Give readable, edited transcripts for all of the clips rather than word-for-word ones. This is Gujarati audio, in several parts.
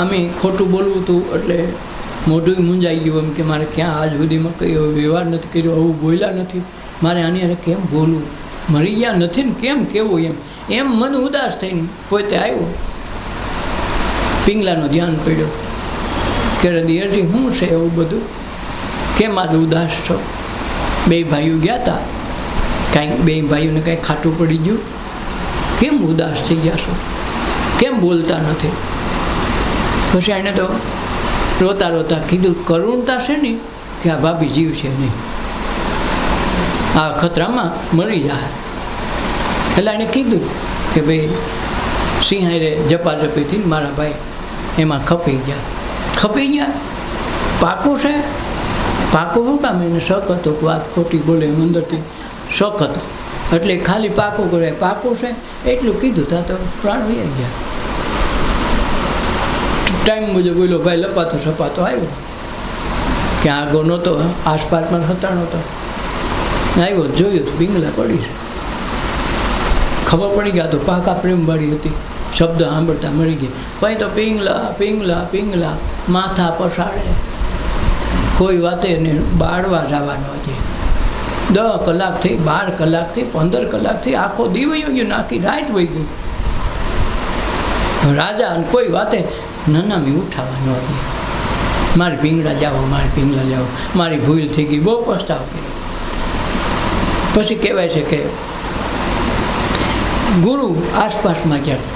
આમે ખોટું બોલવું હતું એટલે મોઢું મૂંઝાઈ ગયું એમ કે મારે ક્યાં આજ સુધીમાં કઈ વ્યવહાર નથી કર્યો, આવું બોલ્યા નથી, મારે આની હારે કેમ બોલવું, મરી ગયા નથી ને કેમ કેવું એમ મન ઉદાસ થઈને પોતે આવ્યો. પિંગલાનું ધ્યાન પડ્યો કે દિયરજી શું છે એવું બધું, કેમ આજ ઉદાસ છો? બે ભાઈઓ ગયા હતા, કાંઈક બે ભાઈઓને કાંઈ ખાટું પડી ગયું, કેમ ઉદાસ થઈ ગયા છો, કેમ બોલતા નથી? પછી એને તો રોતા રોતા કીધું, કરુણતા છે ને કે આ ભાભી જીવ છે નહીં, આ ખતરામાં મરી જાય. એટલે એને કીધું કે ભાઈ સિંહારે જપાજપીથી મારા ભાઈ એમાં ખપી ગયા. પાકું છે? પાકું શું કામ? એને શક હતો, વાત ખોટી બોલે એમ અંદરથી શક હતો, એટલે ખાલી પાકું કરે, પાકું છે એટલું કીધું તા તો પ્રાણ વહી ગયા. ટાઈમ મુજબ બોલો ભાઈ લપાતો સપાતો આવ્યો, ક્યાં આગળ નહોતો, આસપાસમાં હતા નહોતો, આવ્યો જોયું તો પિંગલા પડી છે. ખબર પડી ગયા તો પાકા પ્રેમવાળી હતી, શબ્દ સાંભળતા મળી ગઈ. પછી તો પિંગલા પિંગલા પિંગલા માથા પસાડે, કોઈ વાતે એને બાળવા જવાનો હતી. 10 કલાકથી 12 કલાકથી 15 કલાકથી આખો દી વહી ગયો, આખી રાત વહી ગઈ. રાજા કોઈ વાતે નનામી ઉઠાવવાનો હતી, મારી પિંગલા જાઓ, મારી પિંગલા જાઓ, મારી ભૂલ થઈ ગઈ, બહુ પસ્તાવ કર્યો. પછી કહેવાય છે કે ગુરુ આસપાસમાં ક્યાંક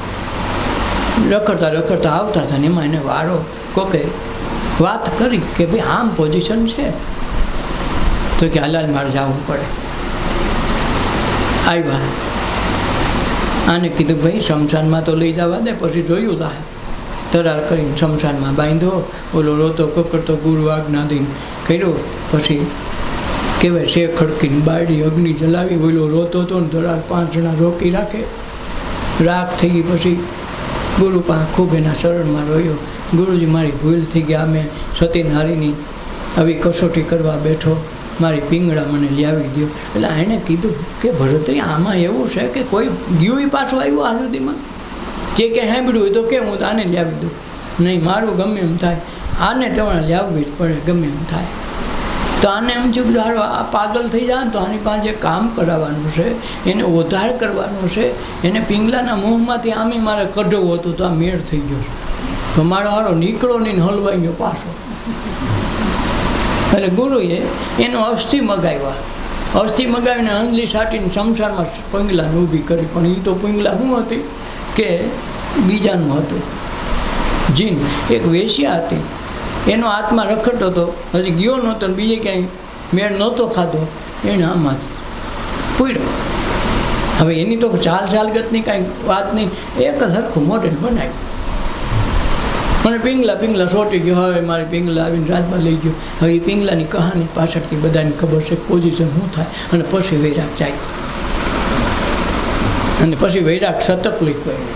રખડતા રખડતા આવતા હતા ને એમાં એને વારો કોકે વાત કરી કે ભાઈ આમ પોઝિશન છે, તો કે હાલાલ મારે જવું પડે. આવ્યા, આને કીધું ભાઈ શમશાનમાં તો લઈ જવા દે, પછી જોયું થાય. તરાર કરીને શમશાનમાં બાંધ્યો, ઓલો રોતો કકડતો ગુરુ આજ્ઞા દઈને કર્યો. પછી કહેવાય છે ખડકીને બાળી અગ્નિ જલાવી, ઓલો રોતો હતો ને તરાર 5 જણા રોકી રાખે, રાખ થઈ ગઈ. પછી ગુરુ પાસે ખૂબ એના શરણમાં રહ્યો. ગુરુજી મારી ભૂલ થઈ ગઈ, આ મેં સતીનારીની આવી કસોટી કરવા બેઠો, મારી પિંગળા મને લાવી દો. એટલે એણે કીધું કે ભરતરી આમાં એવું છે કે કોઈ ગયું પાછું આવ્યું આ સુધીમાં, જે કે સાંભળ્યું હોય તો કે હું તો આને લાવી દઉં, નહીં મારું ગમે એમ થાય, આને તમારે લાવવી જ પડે ગમે એમ થાય. તો આને એમ થયું કે હારો આ પાગલ થઈ જાય ને તો આની પાસે કામ કરાવવાનું છે, એને ઓધાર કરવાનો છે, એને પિંગલાના મોહમાંથી આમે મારે કઢવું હતું તો આ મેળ થઈ ગયો છે, તો મારો હારો નીકળો નહીં હલવાઈ ગયો પાછો. એટલે ગુરુએ એનો અસ્થિ મગાવ્યા, અસ્થિ મગાવીને અંજલી સાટીને શમશાનમાં પિંગલાને ઊભી કરી. પણ એ તો પિંગલા શું હતી કે બીજાનું હતું, જીન, એક વેશ્યા હતી, એનો આત્મા રખડતો હતો, હજી ગયો નહોતો ને બીજે ક્યાંય મેળ નહોતો ખાધો, એને આમાં જ પૂર્યો. હવે એની તો ચાલગતની કાંઈ વાત નહીં, એક જ સરખું મોડેલ બનાવ્યું. મને પિંગલા સોટી ગયો, હવે મારી પિંગલા આવીને રાજમાં લઈ ગયો. હવે એ પિંગલાની કહાની પાછળથી બધાને ખબર છે પોઝિશન શું થાય. અને પછી વૈરાગ જાગ્યો, અને પછી વૈરાગ સતત લીકવાય.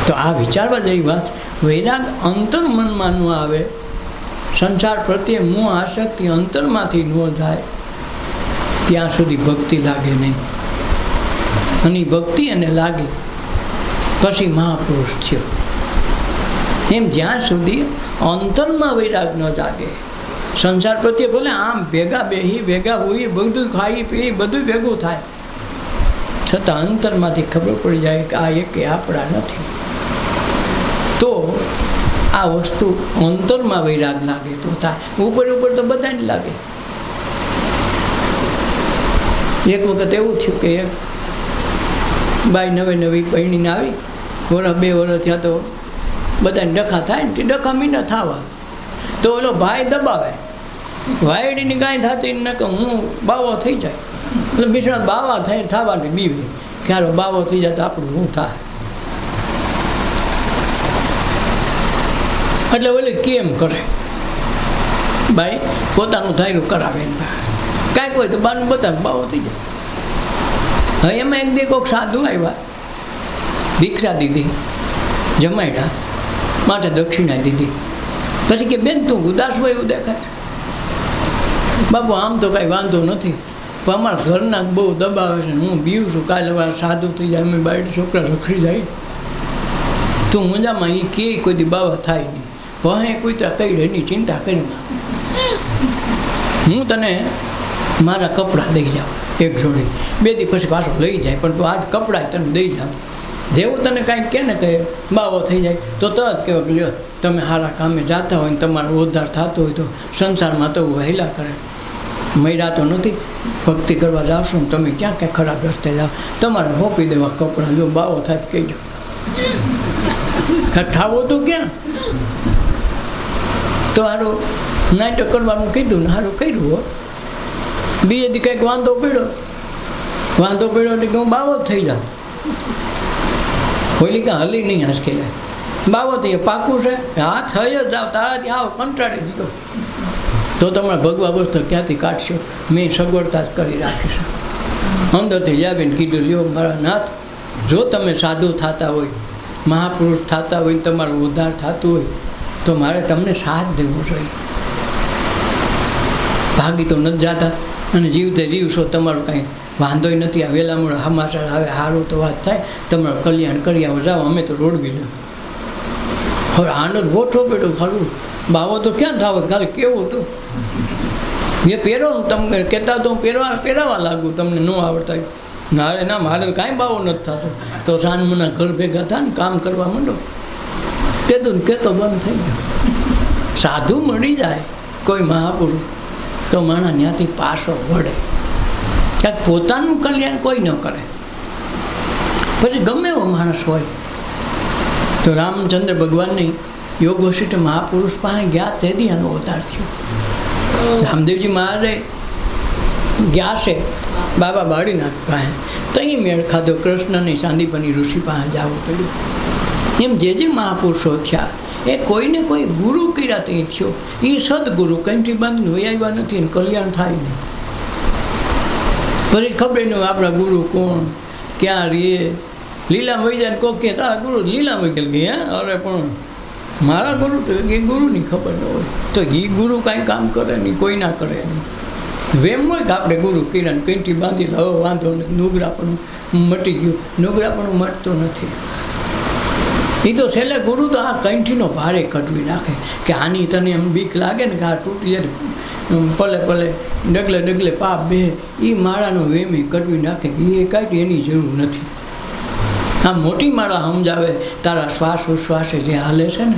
તો આ વિચારવા જેવી વાત. વૈરાગ અંતર્મનમાં ન આવે, સંસાર પ્રત્યે મોહ આસક્તિ અંતરમાંથી ન થાય ત્યાં સુધી ભક્તિ લાગે નહીં. અને ભક્તિ એને લાગે પછી મહાપુરુષ થયો. એમ જ્યાં સુધી અંતરમાં વૈરાગ ન જાગે, સંસાર પ્રત્યે ભલે આમ ભેગા બેહી ભેગા હોઈ બધું ખાઈ પી બધું ભેગું થાય, છતાં અંતરમાંથી ખબર પડી જાય કે આ એક આપણા નથી. તો આ વસ્તુ અંતરમાં વૈરાગ લાગે તો થાય, ઉપર તો બધાને લાગે. એક વખત એવું થયું કે એક બાઈ નવી બહેણીને આવી, 1-2 વર્ષ થયા તો બધાને ડખા થાય ને, ડખા મીંડા થવા તો ઓલો ભાઈ દબાવે, વાયડીની કાંઈ થતી ન કે હું બાવો થઈ જાય, એટલે બિચારા બાવા થાય થવાની બીવે, ક્યારે બાવો થઈ જાય તો આપણું શું થાય. એટલે ઓલી કેમ કરે, બાઈ પોતાનું થાયલું કરાવે ને કાંઈક હોય તો બાનું બતાવે, બાવો થઈ જાય. હવે એમાં એક દી કોઈક સાધુ આવ્યા, ભિક્ષા દીધી, જમાડ્યા, માટે દક્ષિણા દીધી. પછી કે બેન તું ઉદાસ હોય એવું દેખાય. બાપુ આમ તો કાંઈ વાંધો નથી, પણ અમારા ઘરના બહુ દબાવે છે, હું બીવું છું, કાલે વાર સાધુ થઈ જાય, અમે બાયડ છોકરા રખડી જાય. તું મુંજામાં એ કે કોઈ દી બાવા થાય નહીં, વહે કોઈ ત્યાં કઈ એની ચિંતા કરી ના. હું તને મારા કપડાં દઈ જાઉં એક જોડી, 2 દી પછી પાછો લઈ જાય, પણ તું આજ કપડાં તને દઈ જાઉં. જેવું તને કાંઈક કહે ને કે બાવો થઈ જાય તો તરત કહેવાય કે લ્યો તમે સારા કામે જતા હોય ને તમારો ઉદ્ધાર થતો હોય તો સંસારમાં તો વહેલા કરે. મર્યા તો નથી, ભક્તિ કરવા જાવશો ને તમે ક્યાં ક્યાં ખરાબ રસ્તે જાઓ, તમારે હોપી દેવા કપડાં. જો બાવો થાય કહેજો, ઠાવો તો ક્યાં. તો સારું નાટક કરવાનું કીધું ને સારું કર્યું હો. બીજે દી કંઈક વાંધો પડ્યો એટલે હું બાવો જ થઈ જાઉં. હોલી કાં હલી નહીં હાસકેલે બાવો થઈ પાકું છે, હા થઈ જ જાવ, તારાથી આવ કંટાળી દીધો તો તમારા ભગવા વસ્તુ ક્યાંથી કાઢશો. મેં સગવડતા જ કરી રાખી છે. અંદરથી લાવીને કીધું, લ્યો મારા નાથ, જો તમે સાધુ થતા હોય, મહાપુરુષ થતા હોય, તમારો ઉદ્ધાર થતું હોય તો મારે તમને સાથ દેવો જોઈએ. ભાગી તો નથી જતા અને જીવતે જીવશો, તમારું કાંઈ વાંધોય નથી. આ વહેલા મોડા સમાચાર આવે, સારું તો વાત થાય, તમારું કલ્યાણ કરી આવો, જાઓ, અમે તો રોડવી લો. હવે આનંદ ગોઠવો બેઠો ખરું, બાવો તો ક્યાં થાવત, ખાલી કેવું હતું જે પહેરો ને તમે કહેતા તો હું પહેરાવા લાગુ, તમને ન આવડતા. ના ના, મારે કાંઈ બાવો નથી થતો. તો સાંજમના ઘર ભેગા થાય ને કામ કરવા માંડો, કહેતું ને કહેતો બંધ થઈ ગયો. સાધુ મળી જાય કોઈ મહાપુરુષ તો માણસ ત્યાંથી પાછો વળે. ક્યાંક પોતાનું કલ્યાણ કોઈ ન કરે. પછી ગમે એવો માણસ હોય તો રામચંદ્ર ભગવાનની યોગ વશિષ્ઠ મહાપુરુષ પાસે ગયા, તેથી આનો અવતાર થયો. રામદેવજી મહારાજે ગયા છે બાબા બાળીનાથ પાસે, ત્યાં મેળ ખાધો. કૃષ્ણની સાંદીપની ઋષિ પાસે જવું પડ્યું. એમ જે મહાપુરુષો થયા એ કોઈને કોઈ ગુરુ કર્યા ત્યાં થયો. એ સદગુરુ કંઈથી બંધ હોય આવ્યા નથી અને કલ્યાણ થાય નહીં. પછી ખબર નહીં આપણા ગુરુ કોણ, ક્યાં રે. લીલા વહી જાય કોક કે તારા ગુરુ લીલા વહી ગયા, અરે પણ મારા ગુરુ તો એ ગુરુની ખબર ન હોય તો એ ગુરુ કાંઈ કામ કરે નહીં, કોઈ ના કરે નહીં. વેમ હોય કે આપણે ગુરુ કર્યા ને કંઈથી બાંધી લો, હવે વાંધો નથી, નુગરાપણું મટી ગયું. નુગરાપણું મટતું નથી. એ તો છેલ્લે ગુરુ તો આ કંઠીનો ભારે કઢવી નાખે કે આની તને એમ બીક લાગે ને કે આ તૂટી જાય, પલે પલે ડગલે ડગલે પાપ બે, એ માળાનો વેમી કઢવી નાખે કે એ કાંઈ એની જરૂર નથી. આ મોટી માળા સમજાવે, તારા શ્વાસ ઉશ્વાસે જે હાલે છે ને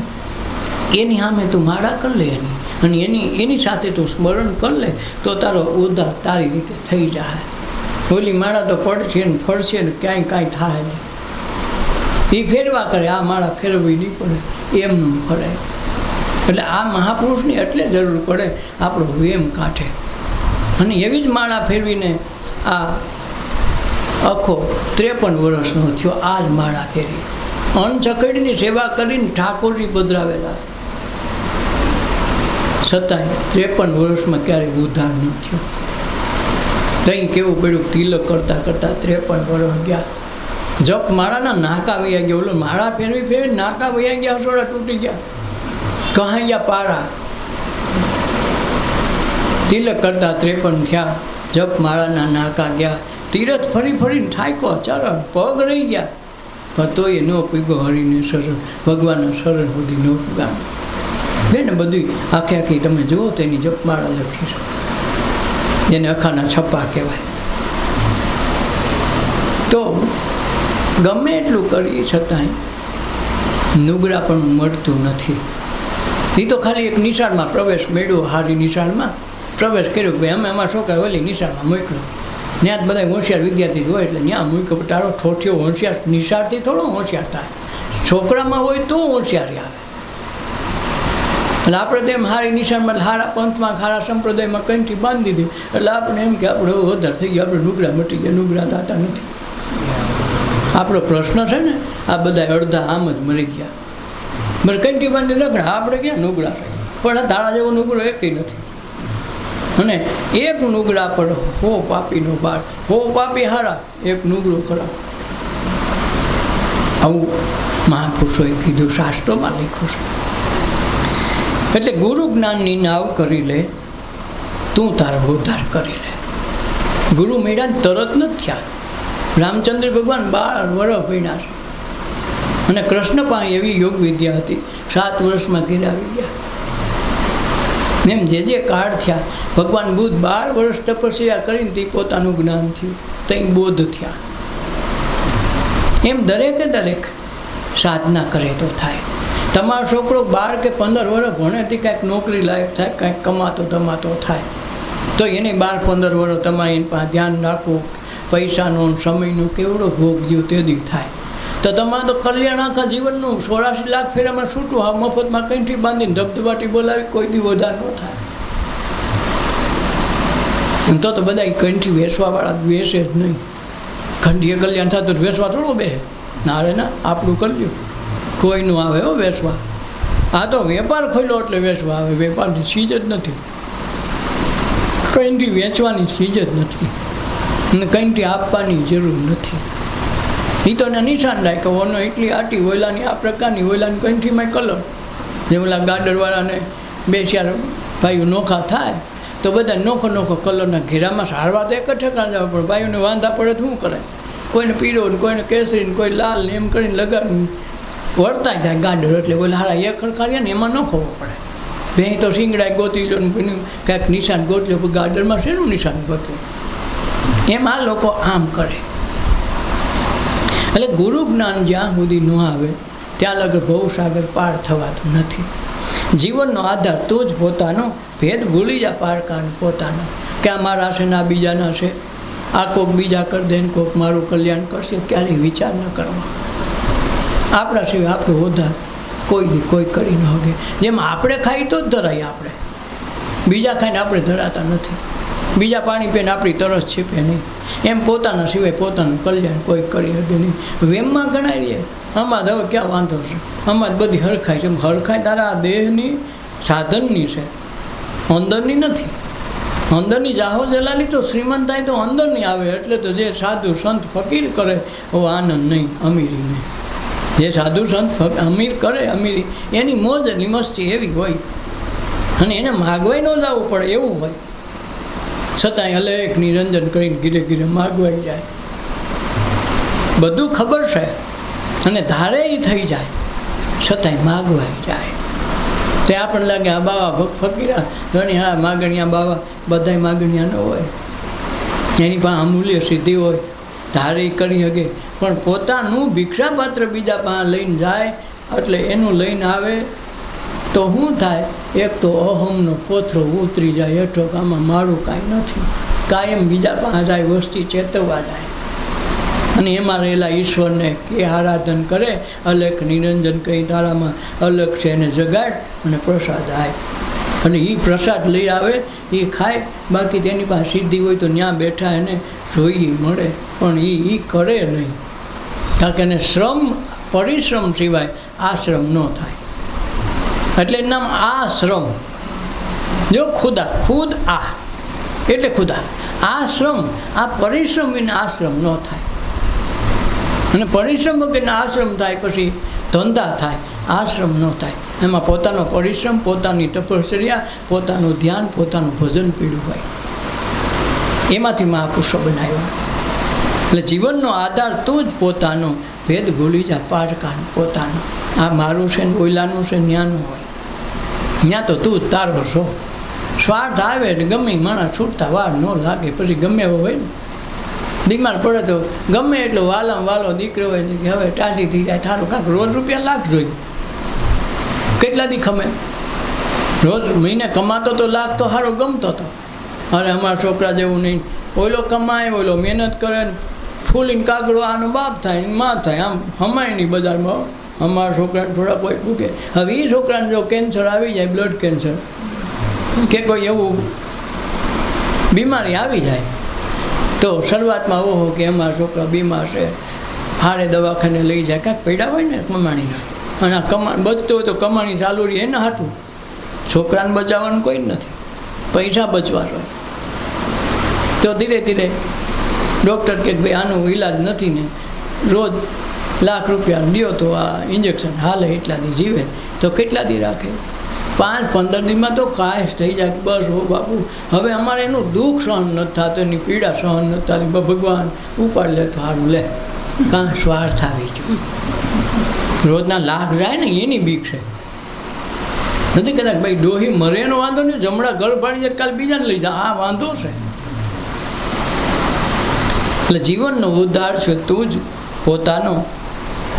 એની સામે તું માળા કરી લે એની, અને એની સાથે તું સ્મરણ કરી લે તો તારો ઉદ્ધાર તારી રીતે થઈ જાય. ઓલી માળા તો પડશે ને ફરશે ને ક્યાંય કાંઈ થાય નહીં. એ ફેરવા કરે, આ માળા ફેરવવી નહીં પડે, એમનું ફરે. એટલે આ મહાપુરુષની એટલે જરૂર પડે આપણો વેમ કાઢે. અને એવી જ માળા ફેરવીને આ આખો 53 વર્ષનો થયો. આ જ માળા ફેરી અણચકડીની સેવા કરીને ઠાકોરજી પધરાવેલા, છતાંય 53 વર્ષમાં ક્યારેય ઉદ્ધાર ન થયો. ત્યાં કેવું પડ્યું, તિલક કરતાં કરતાં 53 વર્ષ ગયા. જપ માળાના નાકા વૈયા ગયા. ઓલો માળા ફેરવી નાકા વૈયા ગયા, હસોડા તૂટી ગયા, કહી ગયા પારા. તિલક કરતાં 53 થયા, જપ માળાના નાકા ગયા. તીરથ ફરી ફરીને થાક્યો, ચરણ પગ રહી ગયા, પણ તોય ન પૂગ્યો હરિને શરણ, ભગવાનના શરણ સુધી ન પૂગાણ. બેને બધું આખી તમે જુઓ તો એની જપમાળા લખી છે, જેને અખાના છપ્પા કહેવાય. તો ગમે એટલું કરીએ છતાંય નુગરા પણ મળતું નથી. એ તો ખાલી એક નિશાળમાં પ્રવેશ મેળવ્યો, હારી નિશાળમાં પ્રવેશ કર્યો કે ભાઈ અમે અમારા છોકરા ઓલી નિશાળમાં મોકલો. ત્યાં જ બધા હોશિયાર વિદ્યાર્થી હોય એટલે ત્યાં મૂક્યો. તારો ઠોઠિયો હોશિયાર નિશાળથી થોડો હોશિયાર થાય, છોકરામાં હોય તો હોશિયારી આવે. એટલે આપણે તેમ હારી નિશાળમાં હારા પંથમાં હારા સંપ્રદાયમાં કંઈથી બાંધી દીધી એટલે આપણે એમ કે આપણે વધારે થઈ ગયા, આપણે નુગરા મટી ગયા, નુગરા થતા નથી. આપણો પ્રશ્ન છે ને, આ બધા અડધા આમ જ મરી ગયા. બસ કંઈથી બાંધી રખડા, આપણે ક્યાં નુગરા છે, પણ આ તારા જેવો નુગરો એકેય નથી. અને એક નુગરા પર 100 પાપીનો બાર, 100 પાપી હારા, એક નુગરો ખરાબ. આવું મહાપુરુષોએ કીધું, શાસ્ત્રોમાં લખ્યું છે. એટલે ગુરુ જ્ઞાનની નાવ કરી લે, તું તારો ઉદ્ધાર કરી લે. ગુરુ મેળા તરત નથી થયા. રામચંદ્ર ભગવાન 12 વર્ષ ભણ્યા છે અને કૃષ્ણ પાસે એવી યોગ વિદ્યા હતી, 7 વર્ષમાં ઘેર આવી ગયા. એમ જે કાળ થયા, ભગવાન બુદ્ધ 12 વર્ષ તપસ્યા કરીને તે પોતાનું જ્ઞાન થયું, ત્યાં બોધ થયા. એમ દરેક સાધના કરે તો થાય. તમારો છોકરો 12 કે 15 વર્ષ ભણેથી કાંઈક નોકરી લાયક થાય, કાંઈક કમાતો થાય, તો એને 12-15 વર્ષ તમારે એની પાસે ધ્યાન રાખવું, પૈસાનો સમયનો કેવડો ભોગ જ્યો તે દી થાય. તો તમારે તો કલ્યાણ આખા જીવનનું 84 લાખ ફેરામાં છૂટું, હા મફતમાં કંઈથી બાંધીને ધબધબાટી બોલાવી કોઈ દી વધારે ન થાય. તો બધા કંઈથી વેચવાવાળા વેચે જ નહીં. ખંડીએ કલ્યાણ થતું વેચવા થોડું બે ના રે ના, આપણું કર્યું કોઈનું આવે હો વેચવા. આ તો વેપાર ખોલ્યો એટલે વેચવા આવે, વેપારની ચીજ જ નથી, કંઈથી વેચવાની ચીજ જ નથી અને કંઈથી આપવાની જરૂર નથી. એ તો એને નિશાન થાય કે ઓનો એટલી આટી ઓલાની આ પ્રકારની, ઓલાની કંઈથી માં કલર. જે ઓલા ગાર્ડરવાળાને 2-4 ભાઈઓ નોખા થાય તો બધા નોખો કલરના ઘેરામાં સારવા તો એક જ ઠેકાણ જવા પડે. ભાઈઓને વાંધા પડે તો શું કરે, કોઈને પીળો ને કોઈને કેસરી ને કોઈ લાલ ને એમ કરીને લગાવીને વળતા જાય ગાર્ડર. એટલે ઓલા હારા એક ખડખાડ્યા ને એમાં ન ખબર પડે. બે તો શીંગડા ગોતી લો ને કાંઈક નિશાન ગોતલો, ગાર્ડરમાં શેનું નિશાન ગોતું? એમ આ લોકો આમ કરે. એટલે ગુરુ જ્ઞાન જ્યાં સુધી ન આવે ત્યાં લગર ભવસાગર પાર થવાતું નથી. જીવનનો આધાર તું જ પોતાનો, ભેદ ભૂલી જા પારકાનો પોતાનો, કે આ મારા છે ને આ બીજાના છે, આ કોક બીજા કરી દે ને કોક મારું કલ્યાણ કરશે, ક્યારેય વિચાર ન કરવા. આપણા સિવાય આપણું ઉદ્ધાર કોઈ કરી ન શકે. જેમ આપણે ખાઈ તો જ ધરાય, આપણે બીજા ખાઈને આપણે ધરાતા નથી. બીજા પાણી પીને આપણી તરસ છીપે નહીં. એમ પોતાના સિવાય પોતાનું કલ્યાણ કોઈ કરી શકે નહીં. વેમમાં ગણાય રહીએ, આમાં હવે ક્યાં વાંધો છે, આમાં બધી હરખાય છે. હરખાય તારા દેહની સાધનની છે, અંદરની નથી. અંદરની જાહો જલાલી તો શ્રીમંત થાય તો અંદરની આવે. એટલે તો જે સાધુ સંત ફકીર કરે ઓ આનંદ નહીં અમીરી નહીં. જે સાધુ સંત અમીર કરે અમીરી, એની મોજની મસ્તી એવી હોય અને એને માગવાઈ ન જવું પડે એવું હોય. છતાંય અલેખ નિરંજન કરીને ધીરે માગવાઈ જાય. બધું ખબર છે અને ધારે એ થઈ જાય, છતાંય માગવાઈ જાય. તે આપણને લાગે આ બાવા ફકીરા ઘણી હા માગણિયા બાવા, બધાય માગણિયા ન હોય. એની પાસે અમૂલ્ય સિદ્ધિ હોય, ધારે કરી શકે, પણ પોતાનું ભિક્ષાપાત્ર બીજા પાસે લઈને જાય એટલે એનું લઈને આવે તો શું થાય? એક તો અહમનો પોથરો ઉતરી જાય હેઠો, આમાં મારું કાંઈ નથી. કાયમ બીજા પાસે જાય, વસ્તી ચેતવવા જાય અને એમાં રહેલા ઈશ્વરને કે આરાધન કરે, અલખ નિરંજન કહી તારામાં અલખ છે એને જગાડ અને પ્રસાદ આય. અને એ પ્રસાદ લઈ આવે, એ ખાય. બાકી તેની પાસે સિદ્ધિ હોય તો ત્યાં બેઠા એને જોઈ મળે, પણ એ કરે નહીં. કારણ કે એને પરિશ્રમ સિવાય આશ્રમ ન થાય. એટલે નામ આશ્રમ. જો ખુદ આ એટલે ખુદા આશ્રમ. આ પરિશ્રમ વિના આશ્રમ ન થાય. અને પરિશ્રમ વગરના આશ્રમ થાય, પછી ધંધા થાય, આશ્રમ ન થાય. એમાં પોતાનો પરિશ્રમ, પોતાની તપશ્ચર્યા, પોતાનું ધ્યાન, પોતાનું ભજન પીડ્યું હોય. એમાંથી મહાપુરુષો બનાવ્યા. એટલે જીવનનો આધાર તું જ પોતાનો, ભેદ ભૂલી જા પારકાનો પોતાનો. આ મારું છે ને ઓલાનું છે ન્યાનું હોય. ત્યાં તો તું જ તારો છો. સ્વાર્થ આવે એટલે ગમે માણસ છૂટતા વાર ન લાગે. પછી ગમે એવો હોય ને, બીમાર પડે તો ગમે એટલો વાલામાં વાલો દીકરો હોય કે હવે ટાઢી થઈ જાય, થારું કાંક રોજ રૂપિયા લાખ જોઈએ. કેટલા દી ખમે? રોજ મહિને કમાતો તો લાખ તો સારો ગમતો હતો. અરે અમારા છોકરા જેવું નહીં, ઓલો કમાય, ઓલો મહેનત કરે, ફૂલીને કાગડો આનો બાપ થાય માં થાય, આમ હમાય નહીં બજારમાં. અમારા છોકરાને થોડા કોઈ ભૂકે. હવે એ છોકરાને જો કેન્સર આવી જાય, બ્લડ કેન્સર કે કોઈ એવું બીમારી આવી જાય તો શરૂઆતમાં ઓહો કે અમારા છોકરા બીમાર છે, હારે દવાખાને લઈ જાય. કાંઈક પૈડા હોય ને કમાણીના, અને આ બચતો હોય તો કમાણી ચાલુ રહી એને હાટું. છોકરાને બચાવવાનું કોઈ જ નથી, પૈસા બચવાનો. તો ધીરે ડૉક્ટર કે ભાઈ આનો ઈલાજ નથી ને, રોજ લાખ રૂપિયા લ્યો તો આ ઇન્જેક્શન હાલે એટલા દી જીવે. તો કેટલા દી રાખે? 5-15 દીમાં તો કાંઈ થઈ જાય. બસ હો બાપુ, હવે અમારે એનું દુઃખ સહન નથી થતું, એની પીડા સહન નથી થતી. ભગવાન ઉપાડ લે તો સારું લે. કાં સ્વાર્થ આવી ગયો. રોજના લાખ જાય ને એની બીક છે. નથી કહેતા ભાઈ ડોહી મરે એનો વાંધો નહીં, જમણા ઘર ભાડી જાય કાલે બીજાને લઈ જા, આ વાંધો છે. એટલે જીવનનો ઉદ્ધાર છે તું જ પોતાનો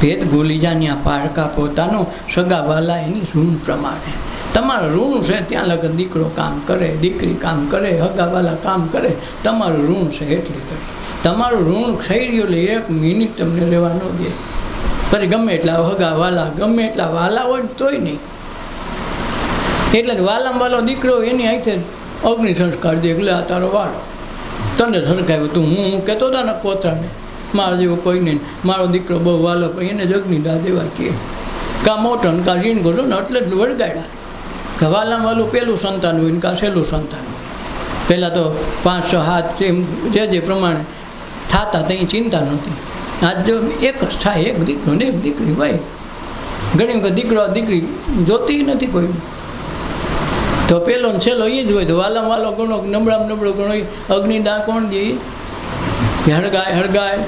ભેદ ભૂલી જાને આ પારકા પોતાનો, સગા વાલા એની ઋણ પ્રમાણે. તમારું ઋણ છે ત્યાં લગન દીકરો કામ કરે, દીકરી કામ કરે, હગાવાલા કામ કરે, તમારું ઋણ છે એટલી કરી. તમારું ઋણ થઈ રહ્યું એટલે 1 મિનિટ તમને રહેવા ન દે. પછી ગમે એટલા હગાવાલા, ગમે એટલા વાલા હોય તોય નહીં. એટલે વાલામાં વાલો દીકરો એની હાથે અગ્નિ સંસ્કાર દે, એટલે આ તારો વાળો તને સરકાવ્યો. તું હું કહેતો હતા ને પોતાને મારા જેવો કોઈ નહીં, મારો દીકરો બહુ વાલો, પણ એને જ અગ્નિ દા દેવા કહે. કાં મોટો ને કાં રીણ ગોઠો ને એટલે જ વળગાડ્યા કે વાલામાં વાલું પહેલું સંતાન હોય ને કાં સહેલું સંતાન હોય. પહેલાં તો 5-6 હાથ જે પ્રમાણે થતા ત્યાં ચિંતા નહોતી. આજ જો એક જ થાય, એક દીકરો ને એક દીકરી ભાઈ. ઘણી વખત દીકરો દીકરી જોતી નથી કોઈ, તો પેલો ને છેલ્લો એ જ હોય. તો વાલામાં વાલો ગણો, નબળામાં નબળો ગણો, અગ્નિદાન કોણ દે? હળગાય.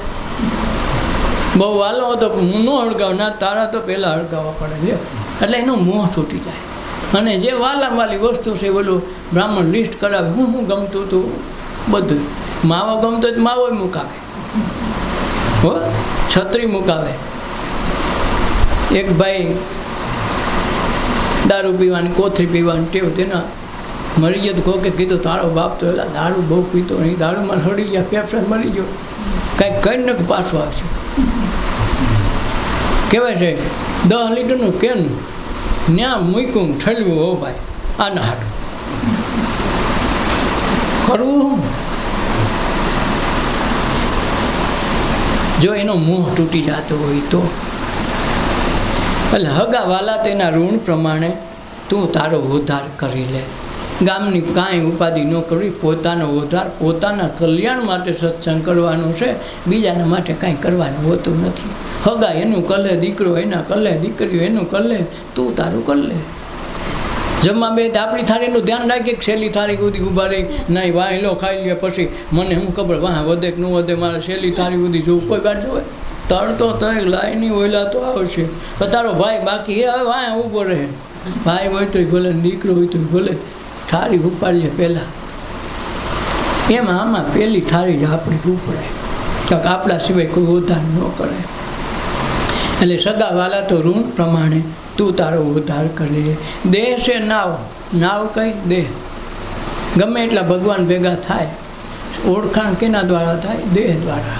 બહુ વાલો હતો હું ન હળગાવ ના, તારા તો પહેલાં હળગાવવા પડે છે. એટલે એનો મોહ છૂટી જાય. અને જે વાલામાં વાલી વસ્તુ છે બોલું બ્રાહ્મણ લિસ્ટ કરાવે, હું ગમતું હતું બધું. માવો ગમતો જ માવો મુકાવે, હો છત્રી મુકાવે. એક ભાઈ દારૂ પીવાની, કોથળી પીવાની ટેવ, તેના મરી ગયો તો કોકે કીધું તારો બાપ તો એલા દારૂ બહુ પીતો નહીં, દારૂમાં હળી ગયા, ફેફસા મરી ગયો, કાંઈક કઈ ને પાછો આવશે. કહેવાય છે 10 લીટરનું કેન ન્યા મૂક્યું ઠલવું, હો ભાઈ આના હાટું કરવું. જો એનો મોહ તૂટી જતો હોય તો. એટલે હગાવાલા તેના ઋણ પ્રમાણે તું તારો ઉદ્ધાર કરી લે. ગામની કાંઈ ઉપાધિ ન કરવી, પોતાનો ઉદ્ધાર પોતાના કલ્યાણ માટે સત્સંગ કરવાનો છે, બીજાના માટે કાંઈ કરવાનું હોતું નથી. હગા એનું કલે, દીકરો એના કલે, દીકરીઓ એનું કલે, તું તારું કર લે. જમવા બે આપણી થાળીનું ધ્યાન રાખીએ કે છેલ્લી થાળી સુધી ઊભા રહી નહીં, વાહ લો ખાઈ લે, પછી મને શું ખબર વાહ વધે કે ન વધે, મારે છેલ્લી થાળી સુધી જોવું કોઈ કાઢ હોય. તળતો તય લાઈની ઓયલા તો આવશે, તો તારો ભાઈ બાકી એ હવે વાહ ઊભો રહે. ભાઈ હોય તોય ભલે, દીકરો હોય તોય ભલે, થાળી ઉપાડીએ પહેલાં. એમાં આમાં પહેલી થાળી જ આપણી ઉપડાય, કાંક આપણા સિવાય કોઈ ઉદ્ધાર ન કરે. એટલે સગાવાલા તો ઋણ પ્રમાણે તું તારો ઉદ્ધાર કરે. દેહ છે નાવ, નાવ કઈ દેહ. ગમે એટલા ભગવાન ભેગા થાય, ઓળખાણ કેના દ્વારા થાય? દેહ દ્વારા.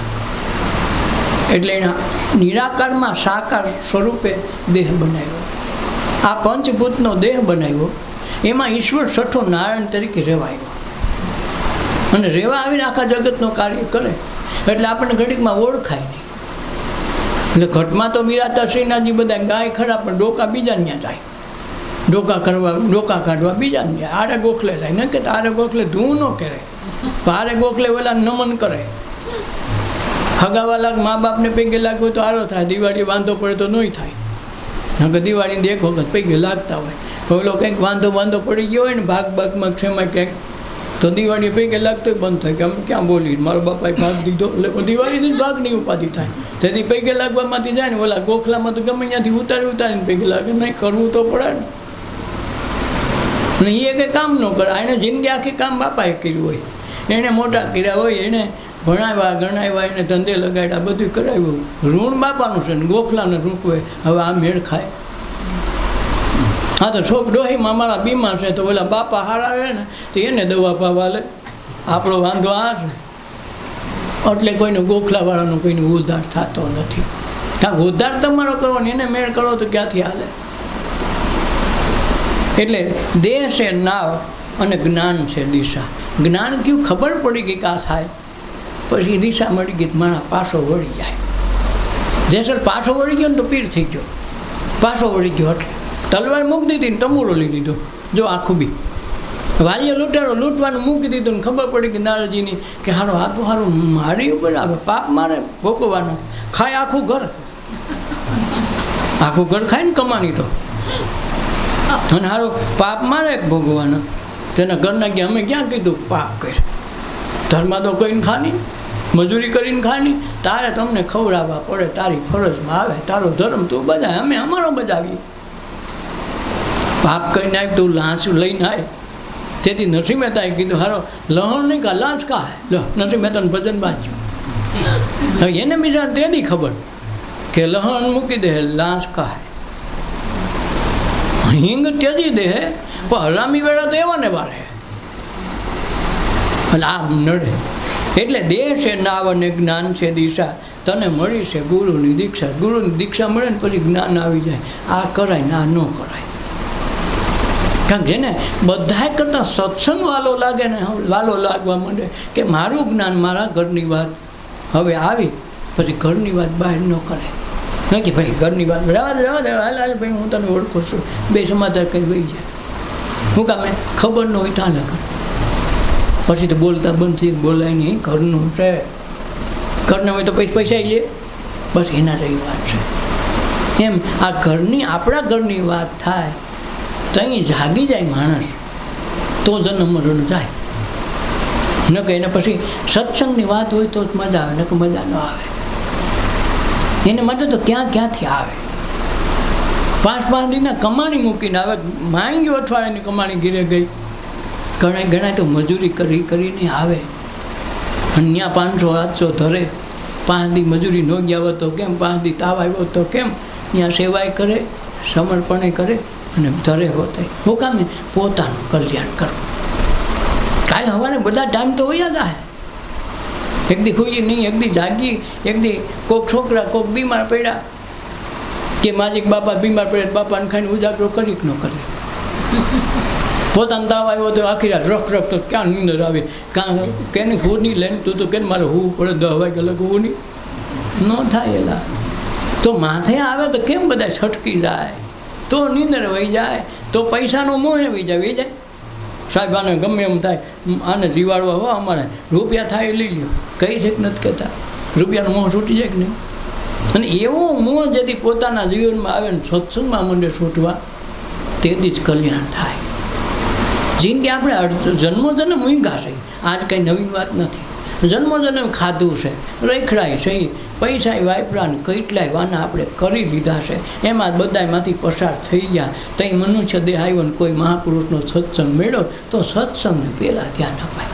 એટલે એના નિરાકારમાં સાકાર સ્વરૂપે દેહ બનાવ્યો. આ પંચભૂતનો દેહ બનાવ્યો, એમાં ઈશ્વર છઠ્ઠો નારાયણ તરીકે રહેવાયો અને રહેવા આવીને આખા જગતનો કાર્ય કરે. એટલે આપણને ઘડીકમાં ઓળખાય નહીં. એટલે ઘટમાં તો બિરાતા શ્રીનાથજી બધા ગાય ખરા, પણ ડોકા બીજાને ત્યાં જાય, ડોકા કરવા, ડોકા કાઢવા બીજાને જાય. આરે ગોખલે જાય ન કે આરે ગોખલે ધૂ ન કરે, આરે ગોખલે ઓલા નમન કરે. હગાવાલા મા બાપને પૈકે લાગવું તો આરો થાય, દિવાળી વાંધો પડે તો નહીં થાય. નકર દિવાળીને એક વખત પૈકે લાગતા હોય. ઓલો કંઈક વાંધો પડી ગયો હોય ને ભાગમાં ક્ષેમાં ક્યાંક, તો દિવાળી પૈકે લાગતો બંધ થાય કે અમે ક્યાં બોલી, મારો બાપાએ ભાગ દીધો, એટલે દિવાળીથી જ ભાગની ઉપાધિ થાય. તેથી પૈકે લાગવામાંથી જાય ને ઓલા ગોખલામાં તો ગમે ત્યાંથી ઉતારીને પૈકે લાગે. નહીં કરવું તો પડે ને. એ કંઈ કામ ન કરે. એને જિંદગી આખી કામ બાપાએ કર્યું હોય, એણે મોટા કર્યા હોય, એને ભણાવ્યા ગણાવ્યા, એને ધંધે લગાડ્યા, બધું કરાવ્યું. ઋણ બાપાનું છે ને ગોખલાને રૂપવે. હવે આ મેળ ખાય? હા તો છોક ડોહીમાં મારા બીમાર છે, તો ઓલા બાપા હારા રહે ને તો એને દવા પાવા લે. આપણો વાંધો આ છે. એટલે કોઈને ગોખલાવાળાનો કોઈને ઉદ્ધાર થતો નથી. કારણ ઉદ્ધાર તમારો કરવો ને એને મેળ કરો તો ક્યાંથી હાલે? એટલે દેહ છે નાવ અને જ્ઞાન છે દિશા. જ્ઞાન કયું? ખબર પડી ગઈ કે આ થાય, પછી દિશા મળી ગઈ, માણસ પાછો વળી જાય. જેસર પાછો વળી ગયો ને તો પીર થઈ ગયો, પાછો વળી ગયો. એટલે તલવાર મૂકી દીધી ને તમૂરો લઈ લીધો. જો આખું બી વાલીએ લૂંટાડો, લૂંટવાનું મૂકી દીધું ને ખબર પડી કે નારદજીની કે હારો આ તો હારું મારી ઉપર આવે, પાપ મારે ભોગવવાનો. ખાય આખું ઘર, આખું ઘર ખાય ને કમાણી તો, અને હારું પાપ મારે ભોગવવાનો. તેના ઘરના કે અમે ક્યાં કીધું પાપ કરે? ધર્મ તો કોઈને ખાની મજૂરી કરીને ખાની, તારે તમને ખવડાવવા પડે, તારી ફરજમાં આવે, તારો ધર્મ તું બજાય, અમે અમારો બજાવીએ. પાપ કરીને આવી તું લાંચ લઈને આવે. તેથી નરસિંહ મહેતાએ કીધું હારો લહણ નહીં કા લાંચ કા લો. નરસિંહ મહેતાનું ભજન બાંધ્યું. હવે એને બીજાને તેથી ખબર કે લહણ મૂકી દે લાંચ કા હિંગ ત્યજી દે, પણ હરામી વેળા તો એવા ને વારે અને આ નડે. એટલે દેહ છે નાવ અને જ્ઞાન છે દિશા, તને મળી છે ગુરુની દીક્ષા. ગુરુની દીક્ષા મળે ને પછી જ્ઞાન આવી જાય. આ કરાય ને આ ન કરાય. કારણ કે જેને બધા કરતાં સત્સંગ વાલો લાગે ને વાલો લાગવા માંડે કે મારું જ્ઞાન મારા ઘરની વાત હવે આવી, પછી ઘરની વાત બહાર ન કરે. ન કે ભાઈ ઘરની વાત હાલ ભાઈ હું તને ઓળખું છું, બે સમાચાર કંઈ વહી જાય. હું કામે ખબર ન હોય ત્યાં ન કરે. પછી તો બોલતા બંધ થઈ બોલાય નહીં, ઘરનું છે. ઘરને હોય તો પૈસા લે, બસ એના જેવી વાત છે. એમ આ ઘરની આપણા ઘરની વાત થાય તો અહીં જાગી જાય માણસ, તો જન્મ મરણ જાય. ન કે એને પછી સત્સંગની વાત હોય તો જ મજા આવે, ન કે મજા ન આવે. એને માટે તો ક્યાંથી આવે. 5 દિનના કમાણી મૂકીને આવે, માંગ્યું અઠવાડિયાની કમાણી ઘીરે ગઈ. ઘણા તો મજૂરી કરીને આવે અને ત્યાં 500-700 ધરે. 5 દી મજૂરી ન ગયા હોય તો કેમ, 5 દી તાવ આવ્યો તો કેમ, ત્યાં સેવાય કરે, સમર્પણે કરે અને ધરે હોતે. હું કામે પોતાનું કલ્યાણ કરવું. કાલ સવારે બધા ટાઈમ તો હોય જ. એક દી ખોઈએ નહીં, એક દી જાગી, એક દી કોઈક છોકરા કોઈક બીમાર પડ્યા કે માજીક બાપા બીમાર પડ્યા, બાપાને ખાઈને ઉજાગરો કરી કે ન કરી. પોતાનો તાવ આવ્યો તો આખી રાત રખ તો ક્યાં નીંદર આવે. કાં કેને હું નહીં લઈને તું તો કે મારે હોવું પડે 10 વાગે અલગ હોવું નહીં ન થાય. એલા તો માથે આવે તો કેમ બધા છટકી જાય, તો નીંદર વહી જાય, તો પૈસાનો મોહ વહી જાય. સાહેબ આને ગમે એમ થાય, આને જીવાડવા હો અમારે રૂપિયા થાય લઈ લો, કઈ છે કે નથી કહેતા. રૂપિયાનો મોહ છૂટી જાય કે નહીં. અને એવો મોહ જેથી પોતાના જીવનમાં આવે ને સત્સંગમાં મંડે છૂટવા, તેથી જ કલ્યાણ થાય. જિંદગી આપણે જન્મોજન્મ મૂંઘા છે. આજ કંઈ નવી વાત નથી. જન્મોજન્મ ખાધું છે, રેખડાય છે, પૈસા વાપરા ને કેટલાય વાના આપણે કરી લીધા છે. એમાં બધામાંથી પસાર થઈ ગયા. ત્યાં મનુષ્ય દેહ આવ્યો ને કોઈ મહાપુરુષનો સત્સંગ મેળ્યો તો સત્સંગને પહેલાં ધ્યાન અપાય.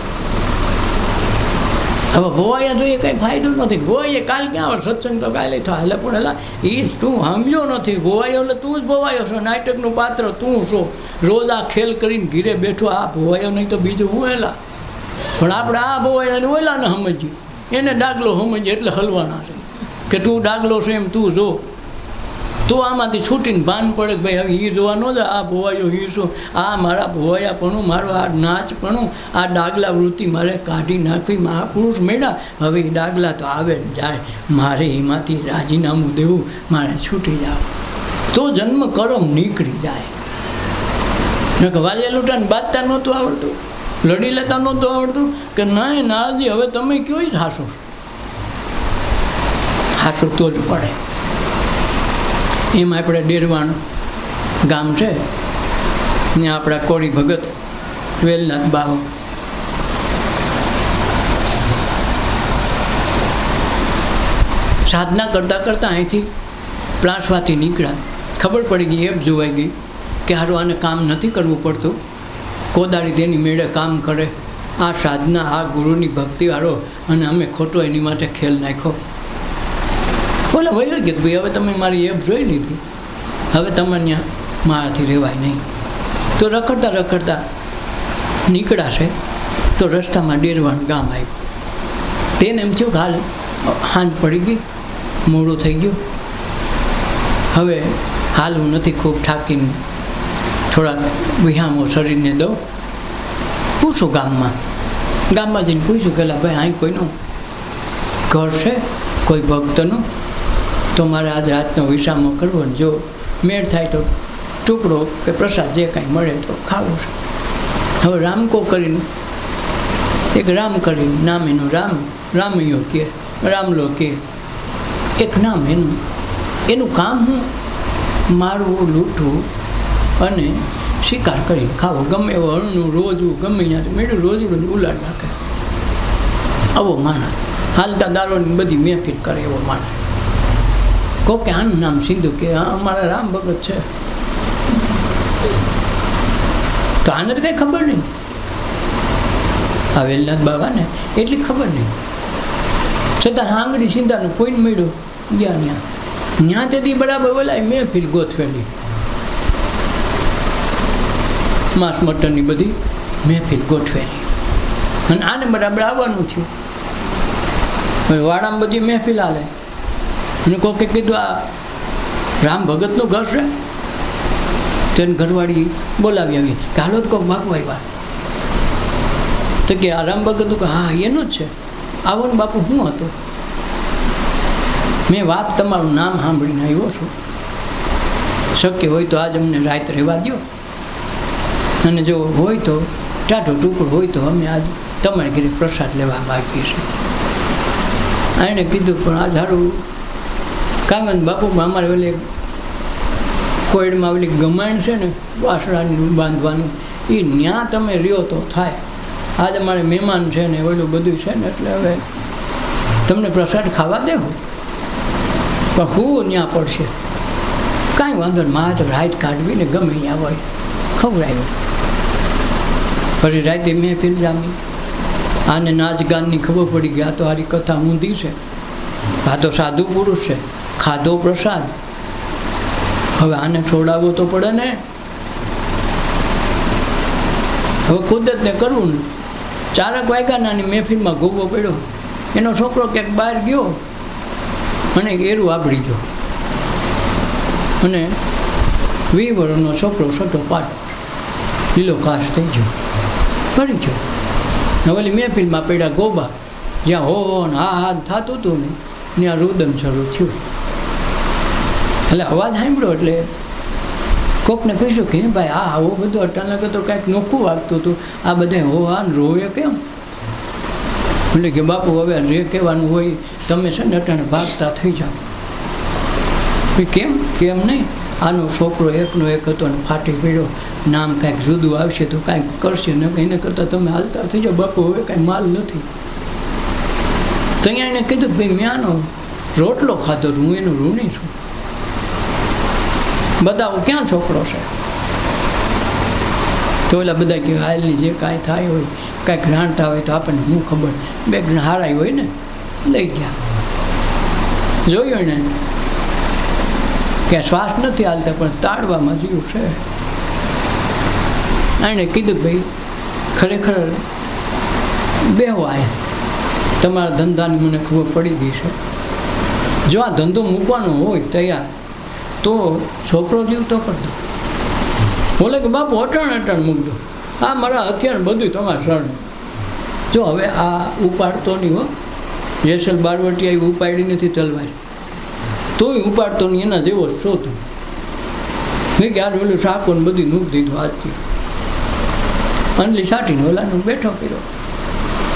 હવે ભોવાયા જોઈએ કંઈ ફાયદો નથી. ભોવાઈએ કાલ ક્યાં આવે, સત્સંગ તો કાલે થાય. એટલે પણ એલા એ તું સમજો નથી. ભોવાયો એટલે તું જ ભોવાયો છો, નાટકનું પાત્ર તું છો. રોજ આ ખેલ કરીને ઘીરે બેઠો, આ ભોવાયો નહીં તો બીજું હું. એલા પણ આપણે આ ભોવાયાને ઓલાને સમજીએ, એને ડાગલો સમજીએ એટલે હલવાના છે કે તું ડાગલો છે એમ તું જો. તો આમાંથી છૂટીને ભાન પડે કે ભાઈ હવે એ જોવા ન જાય, આ ભોવાયો એ શું, આ મારા ભોવાયાપણું, મારું આ નાચપણું, આ ડાગલા વૃત્તિ મારે કાઢી નાખવી. મહાપુરુષ મેળા હવે એ ડાગલા તો આવે ને જાય, મારે એમાંથી રાજીનામું દેવું, મારે છૂટી જાવ. તો જન્મ કરમ નીકળી જાય. ન કે વાલિયા લૂંટાને બાંધતા નહોતું આવડતું, લડી લેતા નહોતું આવડતું કે નહીં નાજી હવે તમે કયો જ હાસો. હાસો તો જ પડે. એમ આપણે ડેરવાણ ગામ છે ને આપણા કોળી ભગત વેલનાથ બાહો સાધના કરતાં અહીંથી પ્લાસવાથી નીકળ્યા. ખબર પડી ગઈ, એપ જોવાઈ ગઈ કે હારું આને કામ નથી કરવું પડતું, કોદાળી તેની મેળે કામ કરે. આ સાધના, આ ગુરુની ભક્તિવાળો, અને અમે ખોટો એની માટે ખેલ નાખ્યો. બોલે વયો કે ભાઈ હવે તમે મારી એપ જોઈ લીધી, હવે તમારે ત્યાં મારાથી રહેવાય નહીં. તો રખડતા નીકળાશે તો રસ્તામાં ડેરવાણ ગામ આવ્યું. તેને એમ થયું કે હાલ હાંજ પડી ગઈ, મોડું થઈ ગયું, હવે હાલવું નથી, ખૂબ થાકીને થોડાક વિહામો શરીરને દઉં. પૂછું ગામમાં જઈને પૂછ્યું કે ભાઈ અહીં કોઈનું ઘર છે, કોઈ ભક્તનું, તો મારે આજ રાતનો વિસામો કરવો ને જો મેળ થાય તો ટુકડો કે પ્રસાદ જે કાંઈ મળે તો ખાવું છે. હવે રામકો કરીને એક રામ કરીને નામ એનું રામૈયો કહે, રામલો કહે, એક નામ એનું કામ હું મારવું, લૂંટવું અને શિકાર કરી ખાવો. ગમે એવો હળનું રોજવું ગમે ત્યાં મેળવું રોજવું ઉલાડ નાખે. આવો માણસ હાલતા દારૂની બધી મહેફિલ કરે એવો માણસ. કોકે આનું નામ સીધું કે હા અમારા રામ ભગત છે, તો આને તો કંઈ ખબર નહીં. આ વેલનાથ બાબાને એટલી ખબર નહીં, છતાં આંગળી સીધાનું કોઈને મળ્યું ગયા ત્યાં તેથી બરાબર ઓલા મહેફિલ ગોઠવેલી, માંસ મટનની બધી મહેફિલ ગોઠવેલી, અને આને બરાબર આવવાનું થયું. વાડામાં બધી મહેફિલ હાલે, અને કોકે કીધું આ રામ ભગતનું ઘર છે. તેને ઘરવાળી બોલાવી આવી કે હાલો તો કોક બાપુ આવ્યા. તો કે આ રામ ભગત કે હા એનું જ છે, આવો ને બાપુ શું હતો? મેં વાત તમારું નામ સાંભળીને આવ્યો છું, શક્ય હોય તો આજ અમને રાત રહેવા દો, અને જો હોય તો ટાઢો ટુકડો હોય તો અમે આજ તમારે ઘરે પ્રસાદ લેવા બાકી છે. એણે કીધું પણ આ ધારું કાંઈ બાપુ અમારે ઓલે કોઈડમાં ઓલી ગમાણ છે ને વાસણાનું બાંધવાનું, એ ન્યા તમે રહ્યો તો થાય. આજ અમારે મહેમાન છે ને ઓલું બધું છે ને, એટલે હવે તમને પ્રસાદ ખાવા દેવો, પણ હું ત્યાં પડશે. કાંઈ વાંધો નહીં, મારે તો રાત કાઢવી ને ગમે ત્યાં હોય ખવડાવ્યો. પછી રાતે મહેફિલ જામી, આને નાચ ગાનની ખબર પડી ગઈ, આ તો હારી કથા ઊંધી છે, આ તો સાધુ પુરુષ છે, ખાધો પ્રસાદ, હવે આને છોડાવવો તો પડે ને. હવે કુદરતને કરવું ને. 4 વાગ્યાની મહેફિલમાં ગોબો પડ્યો, એનો છોકરો ક્યાંક બહાર ગયો અને એરું આબડી ગયો, અને 20 વર્ષનો છોકરો સટો પાટ લીલો ઘાસ થઈ ગયો, પડી ગયો. હવે મહેફિલમાં પડ્યા ગોબા, જ્યાં હો ને હા થતું હતું ને ત્યાં રુદન શરૂ થયું. એટલે અવાજ સાંભળ્યો એટલે કોકને પૂછ્યું કે ભાઈ આ આવું બધું અચાનક તો કાંઈક નોખું વાગતું હતું, આ બધા હો હા રોવે કેમ? એટલે કે બાપુ હવે જે કહેવાનું હોય તમે છે ને અટાણે ભાગતા થઈ જાઓ. કેમ કેમ નહીં, આનો છોકરો એકનો એક હતો ને ફાટી પડ્યો, નામ કાંઈક જુદું આવશે તો કાંઈક કરશે ને એને કરતાં તમે હાલતા થઈ જાઓ બાપુ, હવે કાંઈ માલ નથી. તો અહીંયા એને કીધું કે ભાઈ મેં આનો રોટલો ખાધો, હું એનું ઋણી છું, બતાવો ક્યાં છોકરો છે? તો ઓલા બધા કે હાલની જે કાંઈ થાય હોય, કાંઈક રાણતા હોય તો આપણને શું ખબર, બે હારાઈ હોય ને લઈ ગયા. જોયું ને કે શ્વાસ નથી હાલતા પણ તાળવામાં જીવ છે. એણે કીધું ભાઈ ખરેખર બેહો આય, તમારા ધંધાની મને ખબર પડી ગઈ છે, જો આ ધંધો મૂકવાનો હોય તૈયાર તો છોકરો જીવતો કરતો. બોલે કે બાપુ અટાણ મૂકજો, આ મારા હથિયાર બધું તમારા શરણ. જો હવે આ ઉપાડતો નહીં હો, જેસલ બારવટી આવી ઉપાડી નથી તલવાર, તોય ઉપાડતો નહીં, એના જેવો જ છો તું. મેં કે આ ઓલું શાકો ને બધું મૂકી દીધું આજથી, અંડલી સાટીને ઓલાનું બેઠો કર્યો.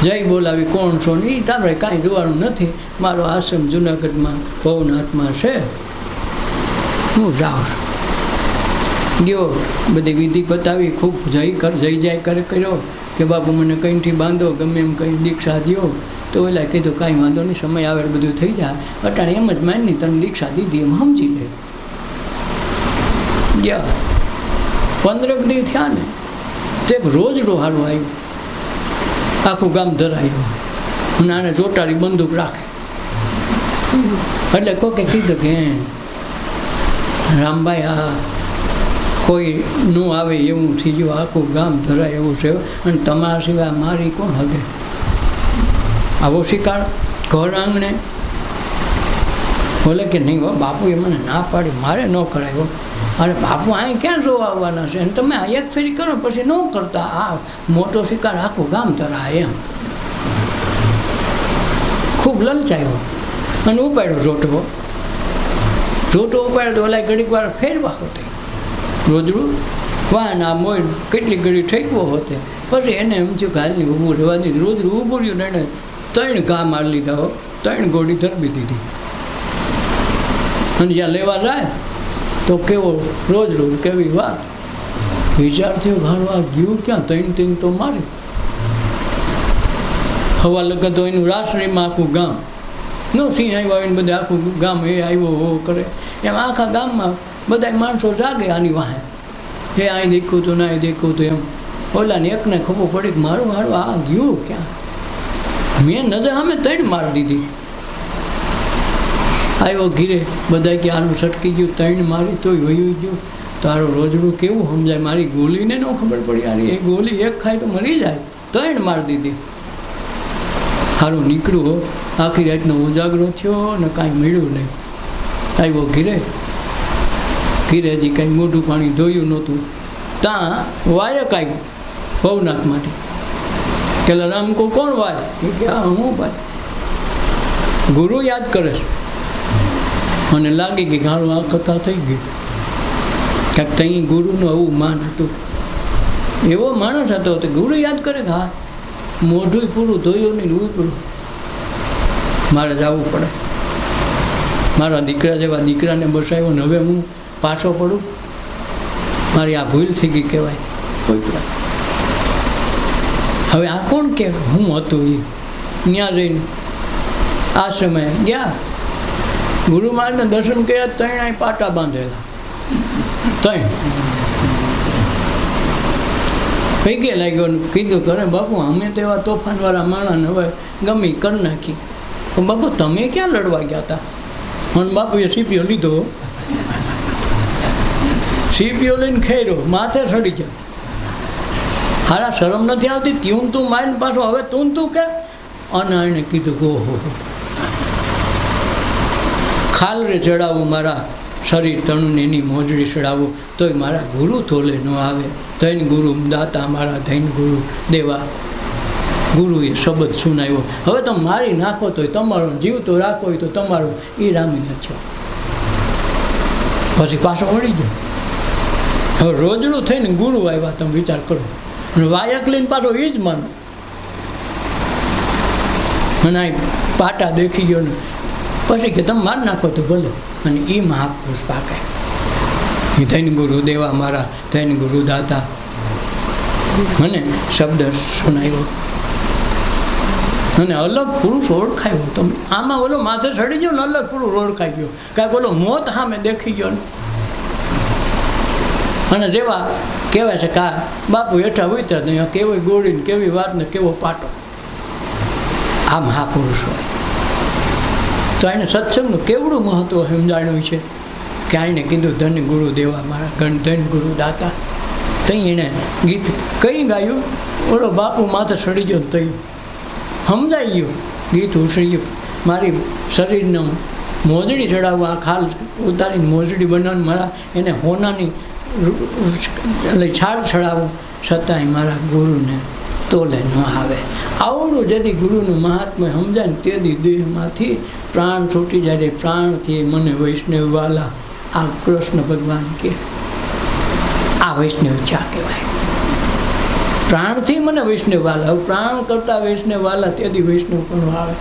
જય બોલાવી કોણ છો ને એ તારે કાંઈ જોવાનું નથી, મારો આશ્રમ જુનાગઢમાં ભવનાથમાં છે, હું જાઉં છું. ગયો, બધી વિધિ બતાવી, ખૂબ જય જાય કર્યો કે બાપુ મને કંઈથી બાંધો, ગમે એમ કંઈ દીક્ષા દો. તો ઓલા કીધું કાંઈ વાંધો નહીં, સમય આવે બધું થઈ જાય, અટાણે એમ જ માની તને દીક્ષા દીધી એમ સમજી લે. ગયા 15 દી થયા ને તે રોજ રોહારું આવ્યું, આખું ગામ ધરાયું, અને આને ચોટાડી બંદૂક રાખે. એટલે કોકે કીધું કે રામભાઈ આ કોઈ ન આવે એવું થઈ ગયું, આખું ગામ ધરાય એવું છે, અને તમારા સિવાય મારી કોણ હગે? આવો શિકાર ઘર આંગણે? બોલે કે નહીં હો બાપુએ મને ના પાડી, મારે ન કરાયો. અરે બાપુ અહીં ક્યાં જોવા આવવાના છે, અને તમે એક ફેરી કરો પછી ન કરતા, આ મોટો શિકાર આખું ગામ ધરાય એમ. ખૂબ લલચાયો અને ઉપાડ્યો જોટો ઉપાડ્યો તો ઓલા ઘડીક વાર ફેરવા હોતે, રોજડું વાન આ મોય કેટલી ઘડી ઠેકવો હોતે. પછી એને એમ થયું કે હાલની ઊભું રહેવા દીધું, રોજડું ઊભું રહ્યું ને એને 3 ઘા મારી લીધા હો, 3 ગોળી ધરબી દીધી. અને જ્યાં લેવા જાય તો કેવો રોજ કેવી વાત, વિચાર થયો ઘરમાં ગયું ક્યાં, 3 તો મારી. હવા લગન તો એનું રાસરીમાં આખું ગામ નો સિંહ આવ્યો આવીને બધા આખું ગામ એ આવ્યો હો કરે એમ આખા ગામમાં બધા માણસો જાગે આની વાહે એ અહીં દેખ્યું હતું ના એ દેખ્યું હતું એમ ઓલાને એકને ખબર પડી કે મારું હારું આ ગયું ક્યાં મેં નજર સામે ત્રણ મારી દીધી આવ્યો ઘીરે બધા કે આનું સટકી ગયું ત્રણ મારી તોય વયું ગયું તારું રોજડું કેવું સમજાય મારી ગોલીને ન ખબર પડી યાર એ ગોલી એક ખાય તો મરી જાય ત્રણ મારી દીધી સારું નીકળ્યું હો આખી રાતનો ઉજાગરો થયો ને કાંઈ મળ્યું નહીં આવ્યો ઘીરે હજી કાંઈ મોઢું પાણી ધોયું નહોતું ત્યાં વાયક આવ્યું ભવનાથમાંથી પેલા રામ કો કોણ વાય એ કે હા હું ભાઈ ગુરુ યાદ કરે છે મને લાગી ગઈ ગાળું આ કથા થઈ ગઈ કાંઈક ત્યાં ગુરુનું આવું માન હતું એવો માણસ હતો તો ગુરુ યાદ કરે કે હા મોઢું પૂરું ધોયું નહીં પૂરું મારે જવું પડે મારા દીકરા જેવા દીકરાને બસાવ્યો ને હવે હું પાછો પડું મારી આ ભૂલ થઈ ગઈ કહેવાય કોઈ પણ હવે આ કોણ કે હું હતું એ ત્યાં જઈને આશ્રમે ગયા ગુરુ મહારાજને દર્શન કર્યા ત્રણ પાટા બાંધેલા ત્રણ કઈ કે લાગ્યો કીધું કરે બાપુ અમે તો એવા તોફાનવાળા માણસને હવે ગમી કરી નાખી પણ બાપુ તમે ક્યાં લડવા ગયા હતા અને બાપુએ સીપીઓ લીધો સીપીઓ લઈને ખેર્યો માથે સડી ગયા હારા શરમ નથી આવતી ત્યું તું મારીને પાછો હવે તું કે અને એણે કીધું ઓહો ખાલરે ચડાવું મારા શરીર તણુને એની મોજડી ચડાવું તોય મારા ગુરુ તોલે ન આવે ધૈન ગુરુ દાતા મારા ધૈન ગુરુ દેવા ગુરુએ શબ્દ સુનાવ્યો હવે તમે મારી નાખો તોય તમારો જીવ તો રાખો હોય તો તમારો એ રામીને છે પછી પાછો વળી ગયો હવે રોજડું થઈને ગુરુ આવ્યા તમે વિચાર કરો અને વાયક લઈને પાછો એ જ માનો અને આ પાટા દેખી ગયો ને પછી કે તમે મારી નાખો તો ભલે અને એ મહાપુરુષ પાકે એ થઈને ગુરુ દેવા મારા થઈને ગુરુ દાતા મને શબ્દ સુનાવ્યો અને અલગ પુરુષ ઓળખાયો તમે આમાં ઓલો માથે ચડી ગયો ને અલગ પુરુષ ઓળખાઈ ગયો કાંઈક ઓલો મોત સામે દેખી ગયો ને અને જેવા કહેવાય છે કા બાપુ હેઠા ઉતર્યા તો અહીંયા કેવી ગોળી ને કેવી વાત ને કેવો પાટો આ મહાપુરુષ હોય તો એને સત્સંગનું કેવડું મહત્વ સમજાણ્યું છે કે આને કીધું ધન ગુરુ દેવા મારા ગણ ધન ગુરુ દાતા તઈ એણે ગીત કઈ ગાયું ઓલો બાપુ માથે સડી ગયો તઈ સમજાઈ ગયું ગીત ઉછળી ગયું મારી શરીરને મોજડી ચડાવવા ખાલ ઉતારીને મોજડી બનાવીને મારા એને હોનાની એટલે છાળ ચડાવું છતાંય મારા ગુરુને તોલે ન આવે આવડું જેથી ગુરુનું મહાત્મ્ય સમજાય ને તેથી દેહમાંથી પ્રાણ છૂટી જાય પ્રાણથી મને વૈષ્ણવ વાલા આ કૃષ્ણ ભગવાન કે આ વૈષ્ણવ ચા કહેવાય પ્રાણથી મને વૈષ્ણવ વાલા પ્રાણ કરતા વૈષ્ણવ વાલા તેથી વૈષ્ણવ પણ આવે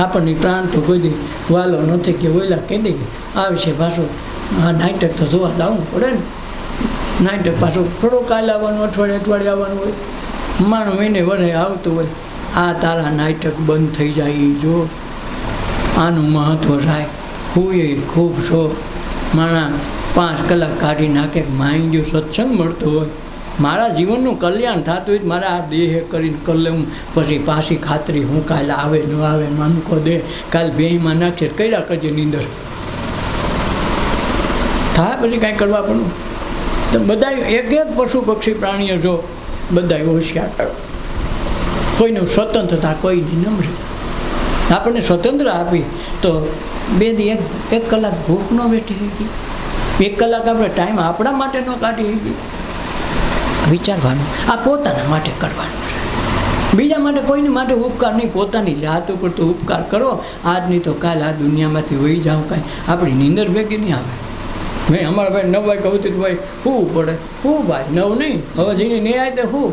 આપણને પ્રાણ તો કોઈ દી વાલો નથી કે ઓલા કહી દે કે આવશે પાછો આ નાટક તો જોવા જવું પડે ને નાટક પાછું થોડો કાલે આવવાનું અઠવાડિયે આવવાનું હોય માણ મહિને વરે આવતું હોય આ તારા નાટક બંધ થઈ જાય એ જો આનું મહત્ત્વ થાય હું એ ખૂબ છો માણા 5 કલાક કાઢી નાખે માઇન્ડ જો સત્સંગ મળતો હોય મારા જીવનનું કલ્યાણ થતું હોય મારા આ દેહ કરીને કરી લેવું પછી પાછી ખાતરી હું કાલે આવે ન આવે માનકો દે કાલે બેમાં નાખશે કર્યા કરજે નીંદર થાય પછી કાંઈ કરવા પણ તો બધા એક પશુ પક્ષી પ્રાણીઓ જો બધા હોશિયાર કોઈનું સ્વતંત્રતા કોઈની નમરે આપણને સ્વતંત્ર આપી તો 2 દી એક કલાક ભૂખ ન બેઠી ગઈ 1 કલાક આપણે ટાઈમ આપણા માટે ન કાઢી ગઈ વિચારવાનું આ પોતાના માટે કરવાનું છે બીજા માટે કોઈની માટે ઉપકાર નહીં પોતાની જાત ઉપર તો ઉપકાર કરો આજની તો કાલ આ દુનિયામાંથી વહી જાઓ કાંઈ આપણી નીંદર ભેગી નહીં આવે મેં અમારા ભાઈ 9 વાગે કહું હતું ભાઈ શું પડે શું ભાઈ 9 નહીં હવે જેને નહીં આવે તો શું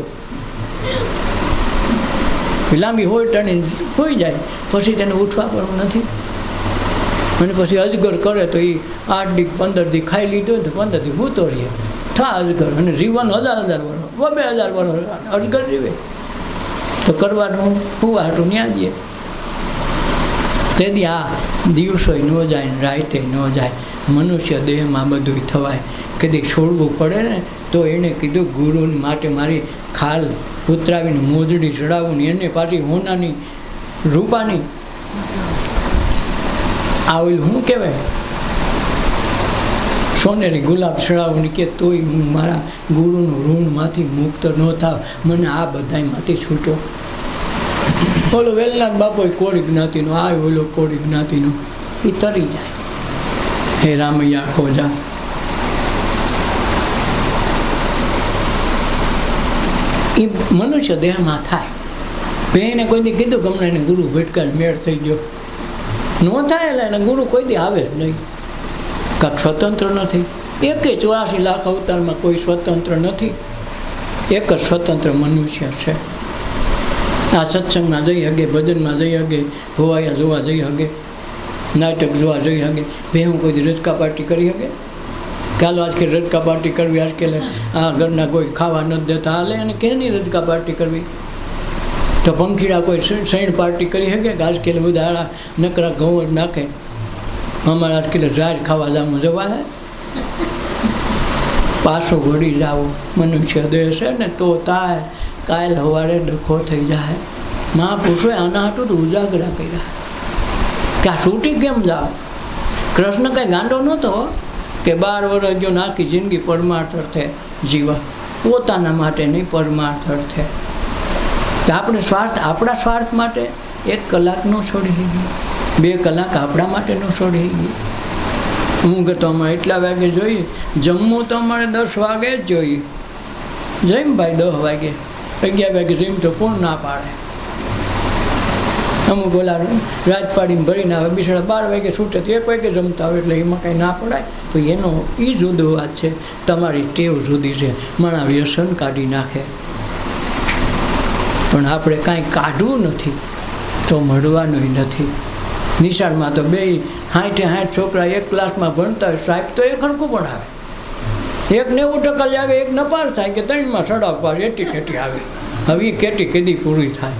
લાંબી હોય ટાણી હોઈ જાય પછી તેને ઉઠવા પણ નથી અને પછી અજગર કરે તો એ 8 દી 15 દી ખાઈ લીધો ને તો 15 દી ભૂતો રહીએ થા અજગર અને જીવન 1000 વર્ષ 2000 વર્ષ અજગર જીવે તો કરવાનું હું હાટું ન્યા દઈએ. તેથી આ દિવસો ન જાય ને રાતે ન જાય. મનુષ્ય દેહમાં બધું થવાય. કદી છોડવું પડે ને તો એણે કીધું ગુરુ માટે મારી ખાલ ઉતરાવીને મોજડી ચડાવું ને એને પાછી હોનાની રૂપાની આવેલું શું કહેવાય સોનેરી ગુલાબ ચડાવું ને કે તોય હું મારા ગુરુનું ઋણમાંથી મુક્ત ન થાવ, મને આ બધામાંથી છૂટો. ઓલો વેલનાથ બાપો કોળી જ્ઞાતિનો આવ્યો, ઓલો કોળી જ્ઞાતિનો એ તરી જાય. હે રામૈયા ખોજા એ મનુષ્ય દેહમાં થાય. બેને કોઈ દી કીધું ગમે એને ગુરુ ભટકાને મેળ થઈ ગયો ન થાય એટલે એને ગુરુ કોઈ દી આવે જ નહીં. કાંક સ્વતંત્ર નથી. 84 લાખ અવતારમાં કોઈ સ્વતંત્ર નથી. એક જ સ્વતંત્ર મનુષ્ય છે. આ સત્સંગમાં જઈ શકે, ભજનમાં જઈ શકે, હોવાયા જોવા જઈ શકે, નાટક જોવા જઈ શકે. બે હું કોઈ રજકા પાર્ટી કરી શકે? ચાલો આજકાલ રજકા પાર્ટી કરવી, આજકાલ આ ઘરના કોઈ ખાવા નથી દેતા હાલે અને કેની રજકા પાર્ટી કરવી? તો પંખીડા કોઈ સૈણ પાર્ટી કરી શકે કે આજકાલ બધા નકરા ઘઉં જ નાખે? અમારે આજકાલ ઝાડ ખાવા જવાનું જવા હે પાછો ઘડી જાઓ. મનુષ્ય દેહ છે ને તો થાય કાલ સવારે ડખો થઈ જાય. મહાપુરુષોએ આના હાટું તો ઉજાગરા કર્યા કે આ છૂટી કેમ જાઓ. કૃષ્ણ કાંઈ ગાંડો નહોતો કે 12 વર્ષ ગયો ને આખી જિંદગી પરમાર્થ અર્થે જીવા, પોતાના માટે નહીં પરમાર્થ અર્થે. તો આપણે આપણા સ્વાર્થ માટે 1 કલાક ન છોડી ગઈ, 2 કલાક આપણા માટે ન છોડી ગઈ. હું કે તો અમારે એટલા વાગે જોઈએ, જમવું તો અમારે 10 વાગે જ જોઈએ. જઈમ ભાઈ 10 વાગે, 11 વાગે જઈમ તો કોણ ના પાડે? અમુક ઓલા રાજપાડીને ભરીને આવે, બિચારા 12 વાગે છૂટે તો 1 વાગે જમતા આવે, એટલે એમાં કાંઈ ના પડાય. તો એનો એ જુદો વાત છે. તમારી ટેવ જુદી છે. મારા વ્યસન કાઢી નાખે, પણ આપણે કાંઈ કાઢવું નથી તો મળવાનું નથી. નિશાળમાં તો 60 છોકરા એક ક્લાસમાં ભણતા હોય, સાહેબ તો એક હરખું પણ આવે. 90% આવે, 1 નપાસ થાય કે 3માં સડાવ પાર એટી આવે. હવે એ કેટી પૂરી થાય.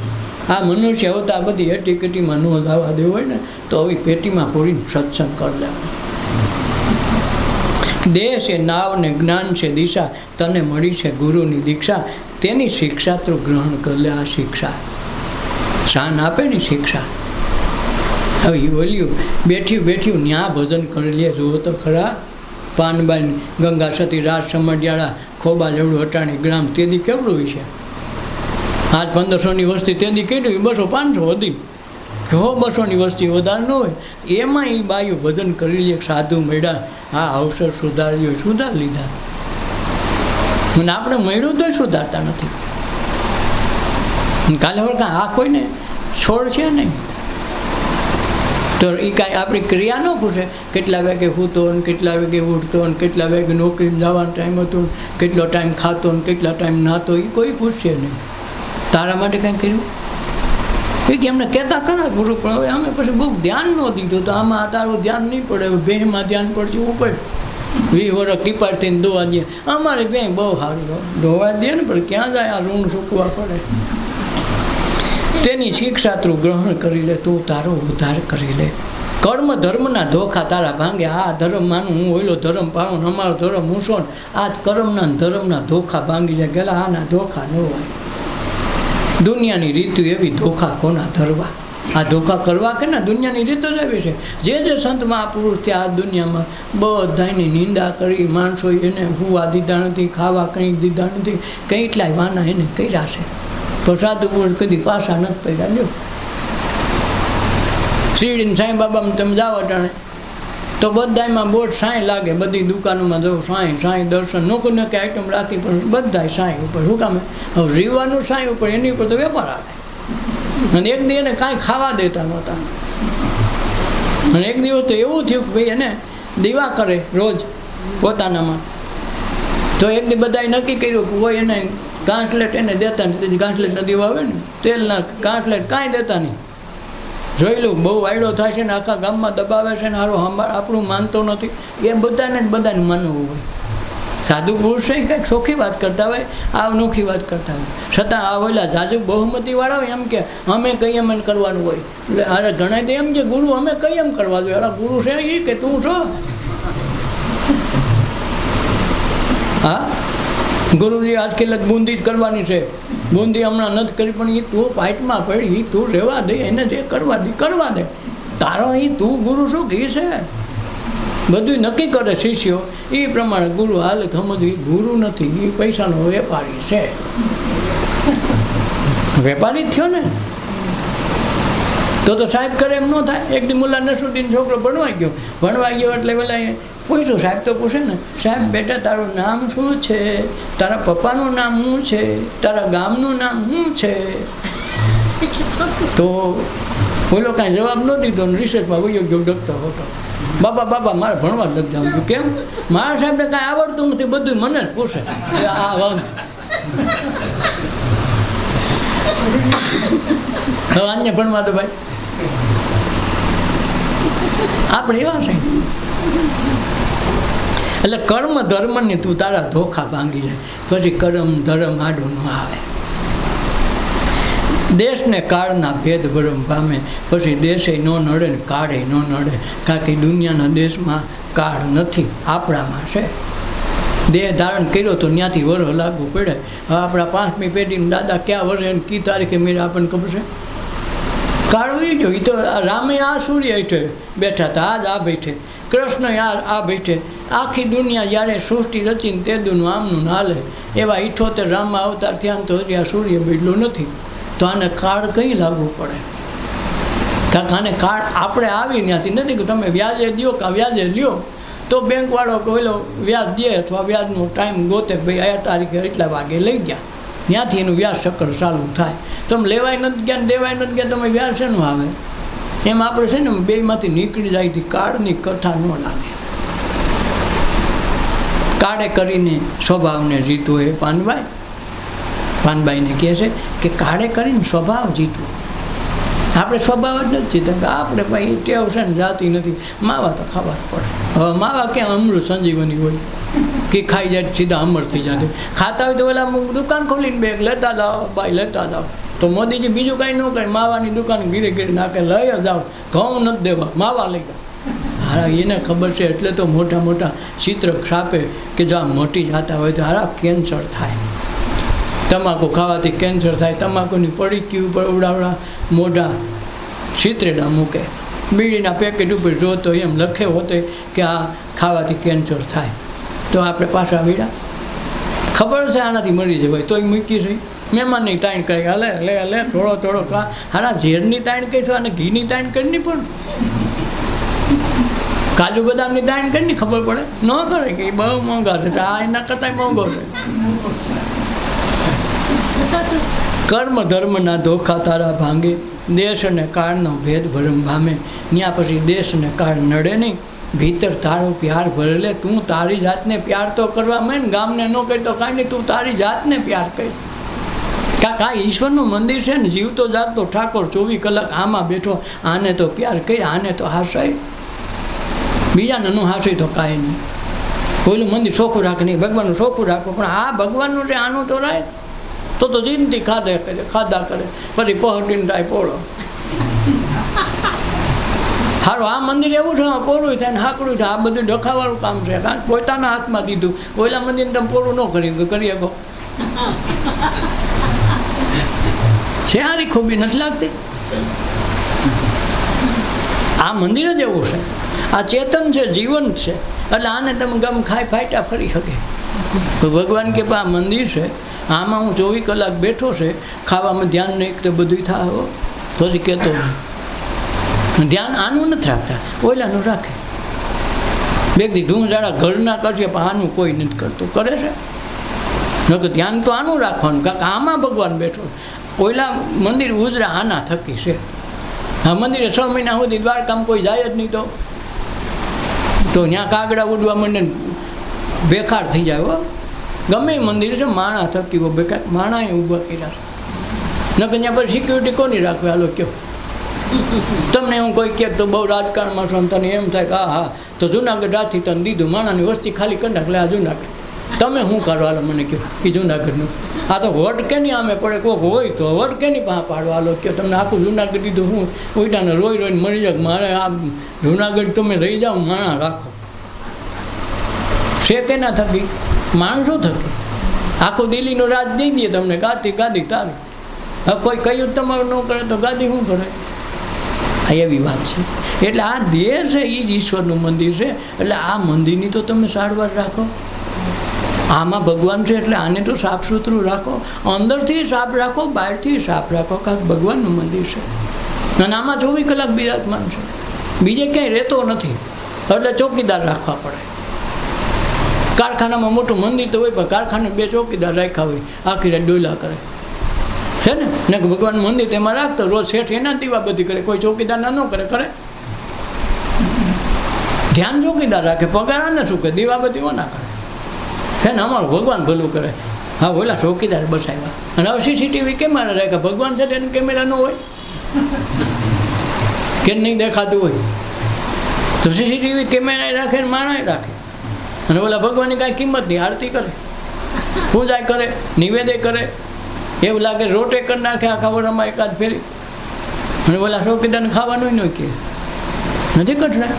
આ મનુષ્ય હોતા આ બધી એટીકેટીમાં ન જવા દેવું હોય ને તો હવે પેટીમાં પૂરીને સત્સંગ કરી લેવાનું. દેહ છે નાવ ને જ્ઞાન છે દિશા, તને મળી છે ગુરુની દીક્ષા, તેની શિક્ષા તો ગ્રહણ કરી લે. આ શિક્ષા શાન આપે ને શિક્ષા. હવે એ બોલ્યું બેઠ્યું ન્યા ભજન કરી લે. જુઓ તો ખરા પાનબાઈ ગંગા સતી રાજ સમઢિયાળા ખોબા જેવડું હટાણી ગ્રામ તેદી કેવડું હોય છે? આજ 1500ની વસ્તી તેદી કેટલી 200-500 વધી. જો 200ની વસ્તી વધારે ન હોય એમાં એ બાયું ભજન કરી લે. સાધુ મળ્યા, હા અવસર સુધાર્યો, સુધાર લીધા. અને આપણે મળ્યું તો સુધારતા નથી. કાલે વળકા આ કોઈને છોડ છે નહીં તો એ કાંઈ આપણી ક્રિયા ન પૂછે. કેટલા વાગે સૂતો ને કેટલા વાગે ઉઠતો ને કેટલા વાગે નોકરી જવાનો ટાઈમ હતો, કેટલો ટાઈમ ખાતો ને કેટલા ટાઈમ નાતો, એ કોઈ પૂછશે નહીં. તારા માટે કંઈ કર્યું એ કે એમને કહેતા ખરા ગુરુ, પણ હવે અમે પછી બહુ ધ્યાન ન દીધું તો આમાં તારું ધ્યાન નહીં પડે. હવે બેમાં ધ્યાન પડશે ઉપર 20 વર્ષ ટીપાડ થઈને ધોવા દે. અમારે બેં બહુ સારું ધોવા દે ને, પણ ક્યાં જાય આ ઋણ ચૂકવા પડે. તેની શિક્ષા તું ગ્રહણ કરી લે, તું તારો ઉદ્ધાર કરી લે. કર્મ ધર્મના ધોખા તારા ભાંગે. આ ધર્મ માનું હું, ઓલો ધર્મ પાડું, અમારો ધર્મ ઊંચો. આ કર્મના ધર્મના ધોખા ભાંગી જાય. ગયેલા આના ધોખા ન હોય. દુનિયાની રીતુ એવી, ધોખા કોના ધરવા? આ ધોખા કરવા કે ના દુનિયાની રીત જ એવી છે. જે સંત મહાપુરુષ થયા આ દુનિયામાં બધાની નિંદા કરી. માણસો એને હુવા દીધા નથી, ખાવા કંઈ દીધા નથી, કેટલાય વાના એને કર્યા છે. તો સાધુ પુરુષ કદી પાછા નથી પડ્યા. જો શિરડીને સાંઈ બાબામાં તમે જાઓ અટાણે તો બધામાં બોટ સાંઈ લાગે. બધી દુકાનોમાં જવું સાંઈ દર્શન નોકરીને કે આઈટમ રાખી, પણ બધાય સાંઈ ઉપર. શું કામે? હવે જીવવાનું સાંઈ ઉપર, એની ઉપર તો વેપાર આવે. અને એક દી એને કાંઈ ખાવા દેતા નહોતા. અને એક દિવસ તો એવું થયું કે ભાઈ એને દીવા કરે રોજ પોતાનામાં. તો એક દી બધાએ નક્કી કર્યું કે હોય એને ગાંઠલેટ એને દેતા નહીં. ગાંઠલેટના દીવા આવે ને તેલના ગાંઠલેટ કાંઈ દેતા નહીં. જોઈ લો બહુ વાયડો થાય છે ને આખા ગામમાં દબાવે છે ને સારું આપણું માનતો નથી. એ બધાને માનવું હોય. સાધુ પુરુષ કંઈક ચોખ્ખી વાત કરતા હોય, આ અનોખી વાત કરતા હોય, છતાં આ ઓલા જાજુ બહુમતીવાળા હોય એમ કે અમે કઈ એમ કરવાનું હોય. એટલે અરે ઘણા દે એમ કે ગુરુ અમે કઈ એમ કરવા જોઈએ. અરે ગુરુ છે એ કે તું છો? હા, ગુરુજી આજ કેટલાક બુંદી જ કરવાની છે, બુંદી હમણાં નથી કરી, પણ એ તું પાઇટમાં પડી, તું રહેવા દે, એને જે કરવા દે. તારો એ તું ગુરુ શું ઘી છે? બધું નક્કી કરે શિષ્યો, એ પ્રમાણે ગુરુ હાલે. સમજવું, ગુરુ નથી, એ પૈસાનો વેપારી છે. વેપારી જ થયો ને. તો સાહેબ કરે એમ ન થાય. એક દી મુલ્લા નસરુદ્દીન છોકરો ભણવા ગયો એટલે પેલા પૂછ્યું, સાહેબ તો પૂછે ને, સાહેબ બેટા તારું નામ શું છે, તારા પપ્પાનું નામ શું છે, તારા ગામનું નામ શું છે? તો બોલો કાંઈ જવાબ ન દીધો. રિસર્ચમાં વયો ગયો ડૉક્ટર હતો. બાબા મારે ભણવા જ નથી જવું. કેમ? મારા સાહેબને કાંઈ આવડતું નથી, બધું મને જ પૂછે. આ વાંધ હવે અન્ય ભણવા તો ભાઈ આપણે એવા છે. એટલે કર્મ ધર્મની તું તારા ધોખા ભાંગી જાય, પછી કર્મ ધર્મ આડો ન આવે. દેશને કાળના ભેદ ભરમ પામે, પછી દેશે ન નડે ને કાળે ન નડે. કારણ કે દુનિયાના દેશમાં કાળ નથી, આપણામાં છે. દેહ ધારણ કર્યો તો ત્યાંથી વરહ લાગુ પડે. હવે આપણા 5મી પેઢીના દાદા ક્યાં વરસે કી તારીખે મેળે આપણને ખબર છે? કાળ વહી ગયો. એ તો રામે આ સૂર્ય હેઠે બેઠા હતા, આજ આ બેઠે, કૃષ્ણ આ બેઠે. આખી દુનિયા જ્યારે સૃષ્ટિ રચીને તે દુનું આમનું હાલે, એવા 78 રામમાં અવતાર થયા તો હજી આ સૂર્ય બદલો નથી. તો આને કાળ કઈ લાગુ પડે? કારણ આને કાળ આપણે આવી ત્યાંથી નથી કે તમે વ્યાજે દો કાં વ્યાજે લ્યો. તો બેંકવાળો કોઈલો વ્યાજ દે અથવા વ્યાજનો ટાઈમ ગોતે, ભાઈ આ તારીખે એટલા વાગે લઈ ગયા, ત્યાંથી એનું વ્યાજ ચક્કર ચાલુ થાય. તમે લેવાય નથી ગયા, દેવાય નથી ગયા, તમે વ્યાજ શેનું આવે? એમ આપણે છે ને બેમાંથી નીકળી જાય થી કાળની કથા ન લાગે. કાળે કરીને સ્વભાવને જીતવો એ પાનબાઈને કહે છે કે કાળે કરીને સ્વભાવ જીતવો. આપણે સ્વભાવ જ નથી જીતતા. આપણે ભાઈ ટેવ છે ને જાતી નથી. માવા તો ખાવા જ પડે. હવે માવા ક્યાં અમૃત સંજીવની હોય કે ખાઈ જાય સીધા અમર થઈ જાય. ખાતા હોય તો પેલા દુકાન ખોલીને બેગ લેતા જાઓ, ભાઈ લેતા જાઓ. તો મોદીજી બીજું કાંઈ ન કરે, માવાની દુકાન ઘીરે ઘીરે નાખે, લઈ જાઓ, ઘઉં નથી દેવા, માવા લઈ જાઓ. હા, એને ખબર છે એટલે તો મોટા મોટા ચિત્ર છાપે કે જો આ મોટી જાતા હોય તો હારા કેન્સર થાય. તમાકુ ખાવાથી કેન્સર થાય. તમાકુની પડીકી ઉપર ઉડાવડા મોઢા ચિત્રેડા મૂકે. બીડીના પેકેટ ઉપર જોતો એમ લખે હોતે કે આ ખાવાથી કેન્સર થાય. તો આપણે પાછા બીડા ખબર છે આનાથી મરી જવાય તોય મૂકી છે. મહેમાનની તાણ કરી હાલે લે થોડો હારા ઝેરની તાણ કહીશું અને ઘીની તાણ કરી પણ કાજુ બદામની તાણ કરીને ખબર પડે ન કરે કે બહુ મોંઘા છે. આ એના કરતાં મોંઘો છે. કર્મ ધર્મના ધોખા તારા ભાંગે, દેશ અને કાળનો ભેદ ભરમ પામે. ત્યાં પછી દેશ અને કાળ નડે નહીં. ભીતર તારો પ્યાર ભરેલે તું તારી જાતને પ્યાર તો કરવા માંડ. ગામને ન કહી તો કાંઈ નહીં, તું તારી જાતને પ્યાર કરી. કાં ઈશ્વરનું મંદિર છે ને, જીવતો જાગતો ઠાકોર 24 કલાક આમાં બેઠો. આને તો પ્યાર કરી, આને તો હાસાય, બીજાને ન હાસાય તો કાંઈ નહીં. કોઈનું મંદિર ચોખ્ખું રાખે નહીં, ભગવાનનું ચોખ્ખું રાખો, પણ આ ભગવાનનું છે આનું તો રાય. તો જિંદગી ખાધા કરે પછી પહોંચીને થાય પોળો. સારું, આ મંદિર એવું છે પોળું થાય ને હાકડું થાય. આ બધું ડખાવાળું કામ છે. કારણ પોતાના હાથમાં દીધું. ઓલા મંદિરને તમે પોળું ન કરી શકો. છે હારી ખૂબી નથી લાગતી. આ મંદિર જ એવું છે. આ ચેતન છે, જીવન છે. એટલે આને તમે ગમ ખાઈ ફાટ્યા ફરી શકે. તો ભગવાન કે આ મંદિર છે, આમાં હું 24 કલાક બેઠો છે, ખાવામાં ધ્યાન નહીં તો બધું થાય. પછી કહેતો નહીં ધ્યાન આનું નથી રાખતા, ઓલાનું રાખે. બેગથી ધૂંઝાડા ઘરના કરશે પણ આનું કોઈ નથી કરતું. કરે છે ન કે ધ્યાન તો આનું રાખવાનું, કારણ કે આમાં ભગવાન બેઠો. ઓલા મંદિર ઉજરા આના થકી છે. આ મંદિરે 6 મહિના સુધી દ્વારકામાં કોઈ જાય જ નહીં. તો ત્યાં કાગડા ઉડવા માંડે બેકાર થઈ જાય. હો, ગમે એ મંદિર છે માણા થકી બેકાર, માણાએ ઊભા કર્યા છે. ન કે ત્યાં પછી સિક્યુરિટી કોની રાખવી? હાલો કયો તમને હું કોઈ કહે તો બહુ રાજકારણમાં છો તને એમ થાય કે હા તો જુનાગઢ રાતથી તને દીધું, માણાની વસ્તી ખાલી કરી નાખ, લે આ જુનાગઢ તમે શું કરો હાલો મને કહો એ જુનાગઢનું. આ તો વટ કે નહીં આમે પડે કોઈક હોય તો વટ કે નહીં પાસે પાડો હાલો કે તમને આખું જુનાગઢ દીધું હું ઉઈટાને રોઈ રોઈને મરી જાવ. મારે આ જુનાગઢ તમે રહી જાઓ માણા રાખો છે કે ના થકી માણસો થકી આખું દિલ્હીનો રાજ દઈ દે તમને ગાદી ગાદી તારી. હવે કોઈ કહ્યું તમારું ન કરે તો ગાદી શું કરે? આ એવી વાત છે. એટલે આ દેહ છે એ જ ઈશ્વરનું મંદિર છે. એટલે આ મંદિરની તો તમે સારવાર રાખો. આમાં ભગવાન છે એટલે આને તો સાફ સુથરું રાખો. અંદરથી સાફ રાખો, બહારથી સાફ રાખો. કાંક ભગવાનનું મંદિર છે અને આમાં 24 કલાક બિરાજમાન છે. બીજે ક્યાંય રહેતો નથી એટલે ચોકીદાર રાખવા પડે. કારખાનામાં મોટું મંદિર તો હોય પણ કારખાને 2 ચોકીદાર રાખ્યા હોય આખી રાત ડોલા કરે છે ને ભગવાન મંદિર તેમાં રાખતો રોજ શેઠ એના દીવા બધી કરે. કોઈ ચોકીદાર ના ન કરે કરે ધ્યાન ચોકીદાર રાખે. પગાર ને શું કે દીવા બધી ના કરે છે ને. અમારું ભગવાન ભલું કરે. હા ઓલા ચોકીદાર બસાવ્યા અને હવે સીસીટીવી કેમેરા રાખ્યા. ભગવાન છે એનું કેમેરા ન હોય કે નહીં દેખાતું હોય તો સીસીટીવી કેમેરા રાખે ને માણસ રાખે. અને ઓલા ભગવાનની કાંઈ કિંમત નહીં. આરતી કરે, પૂજા કરે, નિવેદે કરે. એવું લાગે રોટે કરી નાખે આખા વરમાં એકાદ ફેરી. અને ઓલા ચોકીદારને ખાવાનું ન કે નથી કઠણા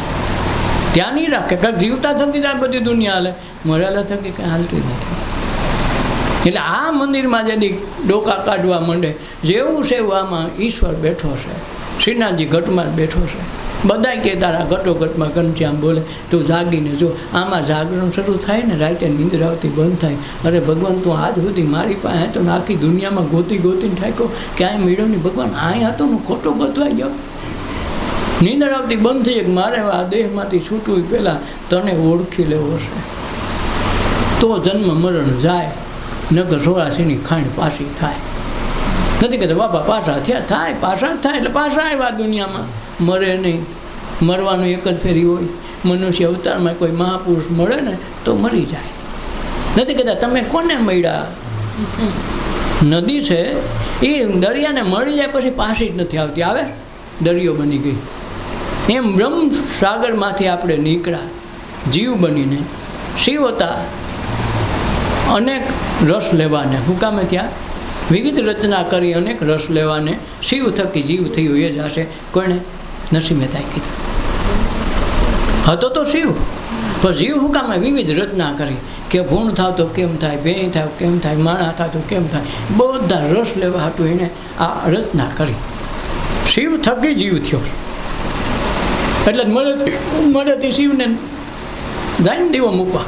ત્યાં નહીં રાખે. કાંઈક જીવતા થકી આ બધી દુનિયા હાલે, મરેલા થકી કાંઈ હાલતી નથી. એટલે આ મંદિરમાં જેથી ડોકા કાઢવા માંડે જેવું છે એવું આમાં ઈશ્વર બેઠો છે. શ્રીનાથજી ઘટમાં બેઠો છે. બધા કે તારા ઘટોઘટમાં ઘનશ્યામ બોલે તું જાગીને જો. આમાં જાગરણ શરૂ થાય ને રાતે નીંદર આવતી બંધ થાય. અરે ભગવાન તું આજ સુધી મારી પાસે હતો ને આખી દુનિયામાં ગોતી ગોતીને ઠાક્યો ક્યાંય મળ્યો નહીં. ભગવાન આ હતો ને ખોટો ગોતવાઈ ગયો. નીંદર આવતી બંધ થઈ જાય. મારે આ દેહમાંથી છૂટવું પહેલાં તને ઓળખી લેવો છે તો જન્મ મરણ જાય. નગર 84ની ખાંડ પાછી થાય. નથી કહેતા બાપા પાછા થયા થાય પાછા થાય એટલે પાછા આવ્યા દુનિયામાં. મરે નહીં. મરવાનું એક જ ફેરી હોય. મનુષ્ય અવતારમાં કોઈ મહાપુરુષ મળે ને તો મરી જાય. નથી કહેતા તમે કોને મળ્યા. નદી છે એ દરિયાને મળી જાય પછી પાછી જ નથી આવતી. આવે દરિયો બની ગઈ. એમ બ્રહ્મ સાગરમાંથી આપણે નીકળ્યા જીવ બનીને. શિવ હતા અનેક રસ લેવાને હુકામે ત્યાં વિવિધ રચના કરી અનેક રસ લેવાને શિવ થકી જીવ થયું એ જ હશે. કોઈને નરસિંહ મહેતાએ કીધું હતો તો શિવ પણ જીવ હુકામે વિવિધ રચના કરી કે ભૂણ થાવ તો કેમ થાય, ભેં થાવ કેમ થાય, માણા થાવ તો કેમ થાય. બધા રસ લેવા હતું એને આ રચના કરી. શિવ થકી જીવ થયો એટલે મળેથી શિવને જાય દીવો મૂકવા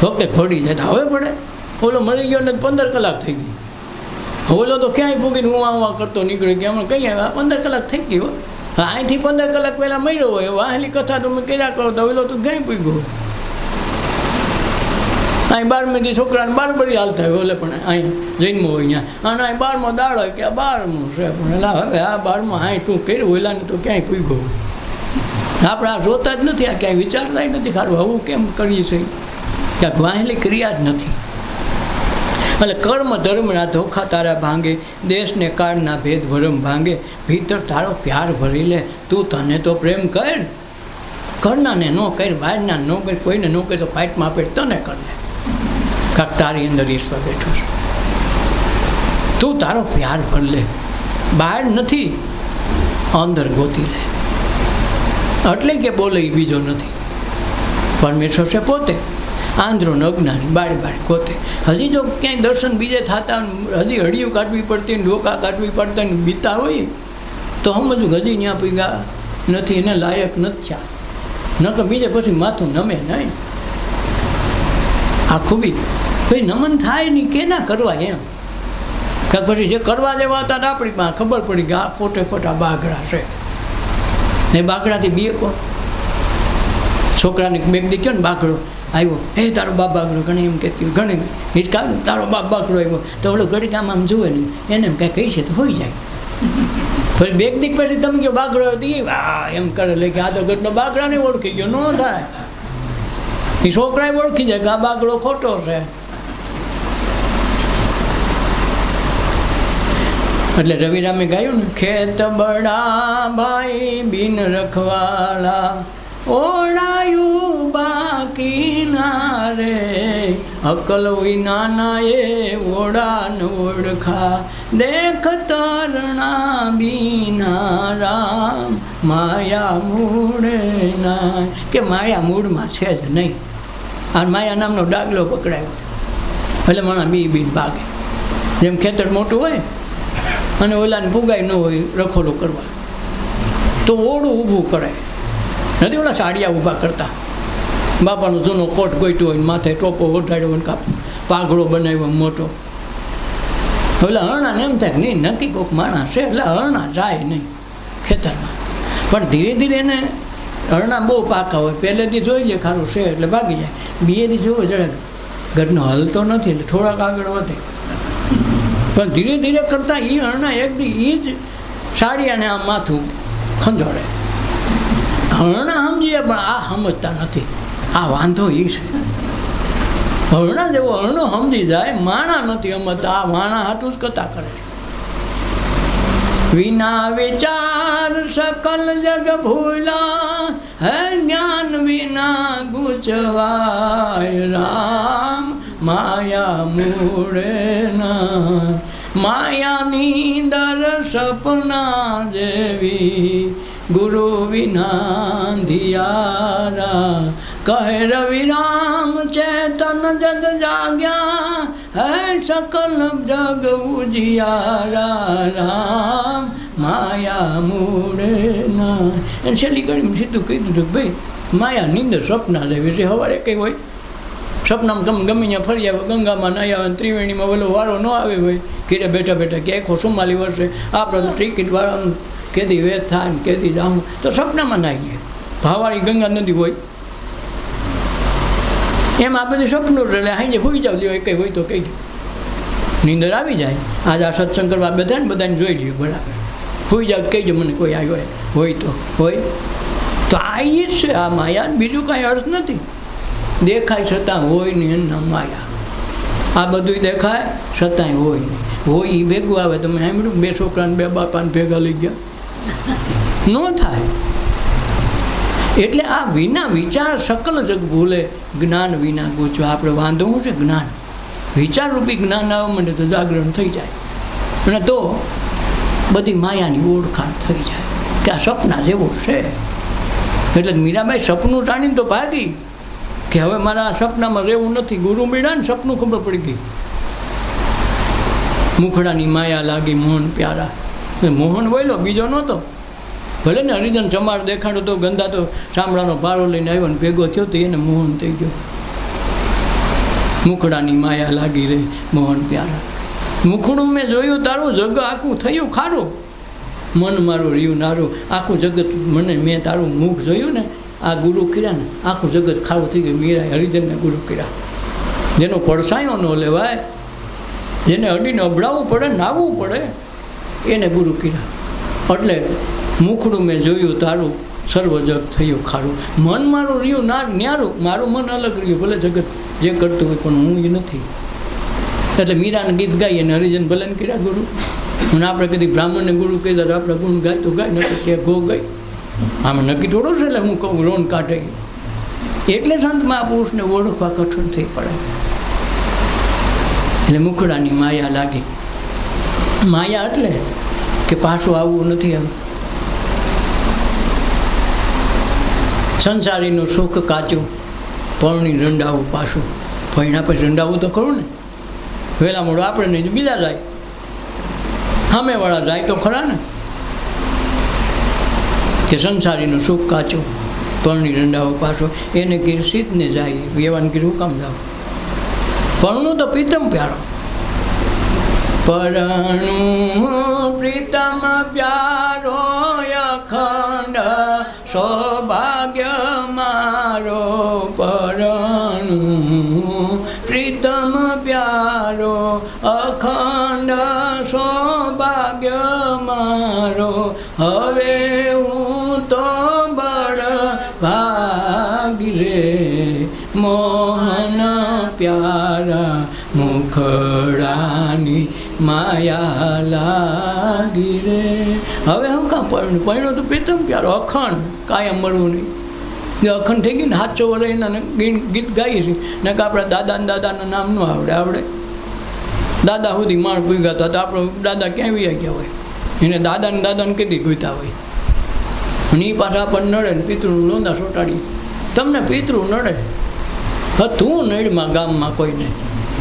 વખતે ફળી જાય. હવે પડે ઓલો મરી ગયો ને 15 કલાક થઈ ગઈ. ઓલો તો ક્યાંય પૂગીને હું કરતો નીકળી ગયા. હમણાં કઈ આવ્યા 15 કલાક થઈ ગઈ હોય. અહીંથી 15 કલાક પહેલાં મળ્યો હોય વાહેલી કથા તમે કર્યા કરો તો ઓલો તો ક્યાંય પૂગ્યો હોય. અહીં 12મી છોકરાને બારબરી હાલતા હોય ઓલે પણ અહીં જન્મ હોય અહીંયા અને અહીં 12મો દાળ હોય કે આ 12મું છે પણ એલા હવે આ 12માં અહીં તું કર્યું ઓલાને તો ક્યાંય પૂગ્યો હોય. આપણે આ જોતા જ નથી. આ ક્યાંય વિચારતા નથી ખારું આવું કેમ કરીએ છીએ. ક્યાંક વાહેલી ક્રિયા જ નથી. એટલે કર્મ ધર્મના ધોખા તારા ભાંગે, દેશને કાળના ભેદ ભરમ ભાંગે. ભીતર તારો પ્યાર ભરી લે તું તને તો પ્રેમ કર. ઘરનાને ન કર, બહારના ન કર, કોઈને ન કર તો ફાઇટમાં આપે તને કર લે. કાંક તારી અંદર ઈશ્વર બેઠો છે. તું તારો પ્યાર ભર લે. બહાર નથી અંદર ગોતી લે. એટલે કે બોલે એ બીજો નથી. પરમેશ્વર છે પોતે. આંધ્રો અજ્ઞાની બાળ ગોતે. હજી જો ક્યાંય દર્શન બીજે થતા હજી હળિયું કાઢવી પડતી ને ડોકા કાઢવી પડતા ને બીતા હોય તો સમજવું હજી ત્યાં પીગા નથી એને લાયક નથી થયા. ન તો બીજે પછી માથું નમે નહીં. આ ખૂબી ભાઈ નમન થાય નહીં કેના કરવા એમ કે પછી જે કરવા જેવા હતા આપણી પાસે ખબર પડી કે આ ખોટે ખોટા બાગડા છે. ને બાગડાથી બે કોણ છોકરાને બેગ દીધો ને બાગડો આવ્યો એ તારો બાપ બાગડો ઘણી એમ કહેતી હોય ઘણી હિચકાવ્યું તારો બાપ બાગડો આવ્યો તો ઓલો ઘડીક આમ જુએ નહીં એને એમ કાંઈ કહી છે તો હોઈ જાય. પછી બેગ દીક પછી તમે કહો બાગડો એમ કરે લે કે આ તો ઘરનો બાગડાને ઓળખી ગયો ન થાય. એ છોકરાએ ઓળખી જાય કે આ બાગડો ખોટો છે. એટલે રવિરામે ગાયું ને ખેત બડા ભાઈ બિન રખવાલા ઓળાયું બાકી ના રે, અકલ વિનાના એ ઓળાન ઓળખા, દેખ તરણા બીના રામ, માયા મૂળ ના. કે માયા મૂળમાં છે જ નહીં. આ માયા નામનો ડાગલો પકડાયો એટલે માણા બી ભાગે. જેમ ખેતર મોટું હોય અને ઓલાને પુગાય ન હોય રખોલું કરવા તો ઓળું ઊભું કરે. નથી ઓલા સાડિયા ઊભા કરતા, બાપાનો જૂનો કોટ ગોઈતો હોય, માથે ટોપો ઓઢાડ્યો હોય, પાઘડો બનાવ્યો મોટો. ઓલા હરણાને એમ થાય નહીં નક્કી કોઈક માણસ છે એટલે હરણા જાય નહીં ખેતરમાં. પણ ધીરે ધીરે એને હરણા બહુ પાકા હોય, પહેલેથી જોઈ લે ખારું છે એટલે ભાગી જાય. બીએથી જોવે જરાક ઘરનો હલતો નથી એટલે થોડાક આગળ વધે. પણ ધીરે ધીરે કરતાં એ હરણા એક દી એ જ સાડિયાને આમ માથું ખંજોળે. હરણા સમજીએ પણ આ સમજતા નથી. આ વાંધો એ છે. હરણા જેવો હરણો સમજી જાય, માણા નથી સમજતા. આ માણા હાટું જ કથા કરે. વિના વિચાર સકલ જગ ભૂલા, હે જ્ઞાન વિના ગુચવાય રામ, માયા મૂળે ના. માયાની દર સપના જેવી, ગુરુ વિના ધિયારા. કહે રવિરામ ચેતન જગ જાગ્યા, હે સકલ જગ ઉજિયારા રામ, માયા મૂળે ના. એને છેલ્લી ઘડીમાં સીધું કીધું કે ભાઈ માયા નીંદર સપના લેવી છે. સવારે કંઈ હોય સપનામાં ગમે ત્યાં ફરી આવે, ગંગામાં નહીં આવે, ત્રિવેણીમાં ઓલો વારો ન આવે હોય, ઘીરે બેઠા બેઠા કે આખો 44 વર્ષે આપણે તો ટિકિટ વાળાનું કેદી વેત થાય ને કેદી જાઉં તો સપનામાં નાહી લે. ભાવાળી ગંગા નદી હોય એમ આ બધી સપનું એટલે હાઈ હોઈ જાવ લ્યો. કંઈ હોય તો કહી દો, નીંદર આવી જાય. આજ આ સત્સંગ કરવા બધાને જોઈ લ્યો બરાબર. હોઈ જાવ કહેજો મને કોઈ આવ્યો હોય તો હોય. તો આ એ જ છે આ માયા, બીજું કાંઈ અર્થ નથી. દેખાય છતાં હોય નહીં એના માયા. આ બધું દેખાય છતાંય હોય નહીં. હોય એ ભેગું આવે. તમે સાંભળ્યું 2 છોકરાને 2 બાપાને ભેગા લઈ ગયા? ન થાય. એટલે આ વિના વિચાર સકલ જગ ભૂલે, જ્ઞાન વિના ગોચવા. આપણે વાંધો શું છે? જ્ઞાન. વિચારરૂપી જ્ઞાન આવવા માંડે તો જાગરણ થઈ જાય અને તો બધી માયાની ઓળખાણ થઈ જાય કે આ સપના જેવું છે. એટલે મીરાબાઈ સપનું જાણીને તો ભાગી કે હવે મારા આ સપનામાં રહેવું નથી. ગુરુ મળ્યા ને સપનું ખબર પડી ગઈ. મુખડાની માયા લાગી મોહન પ્યારા. મોહન બોલ્યો, બીજો નહોતો. ભલે ને હરિજન ચમાર દેખાડો તો ગંદા તો ચામડાનો પારો લઈને આવ્યો ને ભેગો થયો તો એને મોહન થઈ ગયો. મુખડાની માયા લાગી રે મોહન પ્યારા. મુખડું મેં જોયું તારું જગ આખું થયું ખારું, મન મારું રહ્યું નારું. આખું જગત મને મેં તારું મુખ જોયું ને, આ ગુરુ કર્યા ને આખું જગત ખારું થઈ ગયું. મીરાએ હરિજનને ગુરુ કર્યા. જેનો પડસાયો ન લેવાય, જેને અડીને અભડાવવું પડે, નાહવું પડે, એને ગુરુ કર્યા. એટલે મુખડું મેં જોયું તારું, સર્વ જગ થયું ખારું. મન મારું રહ્યું ન્યારું, મારું મન અલગ રહ્યું. ભલે જગત જે કરતું હોય પણ હું એ નથી. એટલે મીરાને ગીત ગાઈએ ને હરિજન ભલે ને કર્યા ગુરુ. અને આપણે કદી બ્રાહ્મણને ગુરુ કહીએ તો આપણે ગુણ ગાય તો ગાય, નથી કે ગો ગઈ. આમાં નક્કી થોડું છે એટલે હું કહું રોન કાઢે. એટલે સંત મહાપુરુષને ઓળખવા કઠણ થઈ પડે. એટલે મુખડાની માયા લાગી. માયા એટલે કે પાછું આવવું નથી. આમ સંસારીનું સુખ કાચું, પરણી રંડાવું પાછું. ફઈના પછી રંડાવું તો ખરું ને. વહેલા મોડું આપણે નહીં બીજા જાય, સામેવાળા જાય તો ખરા ને. કે સંસારીનું સુખ કાચું, પરણી રંડાવું પાછું. એને કીર સીતને જાય, વેવાન કીર હુકામ જાવ. પરણું તો પ્રીતમ પ્યારો. પરણું પ્રીતમ પ્યારો, અખંડ સૌભાગ્ય મારો. પરણું પ્રીતમ પ્યારો, અખંડ સૌભાગ્ય મારો. હવે હું તો બળ ભાગી રે, મોહન પ્યારા મુખડાની માયા લાગી રે. હવે હું કામ પરણું તો પ્રીતમ પ્યારો, અખંડ, કાયમ મળવું નહીં. જે અખંડ થઈ ગઈ ને 700 વર્ષ એના ગીત ગાઈએ છીએ ને કે આપણા દાદાના નામ ન આવડે દાદા સુધી માણ પૂગ્યા હતા તો આપણો દાદા ક્યાં વી ગયા હોય એને દાદાને કીધી ગૂતા હોય અને એ પાછા આપણને નડે ને પિતૃનું લોંદા સોટાડીએ તમને પિતૃ નડે તું નડમાં ગામમાં કોઈને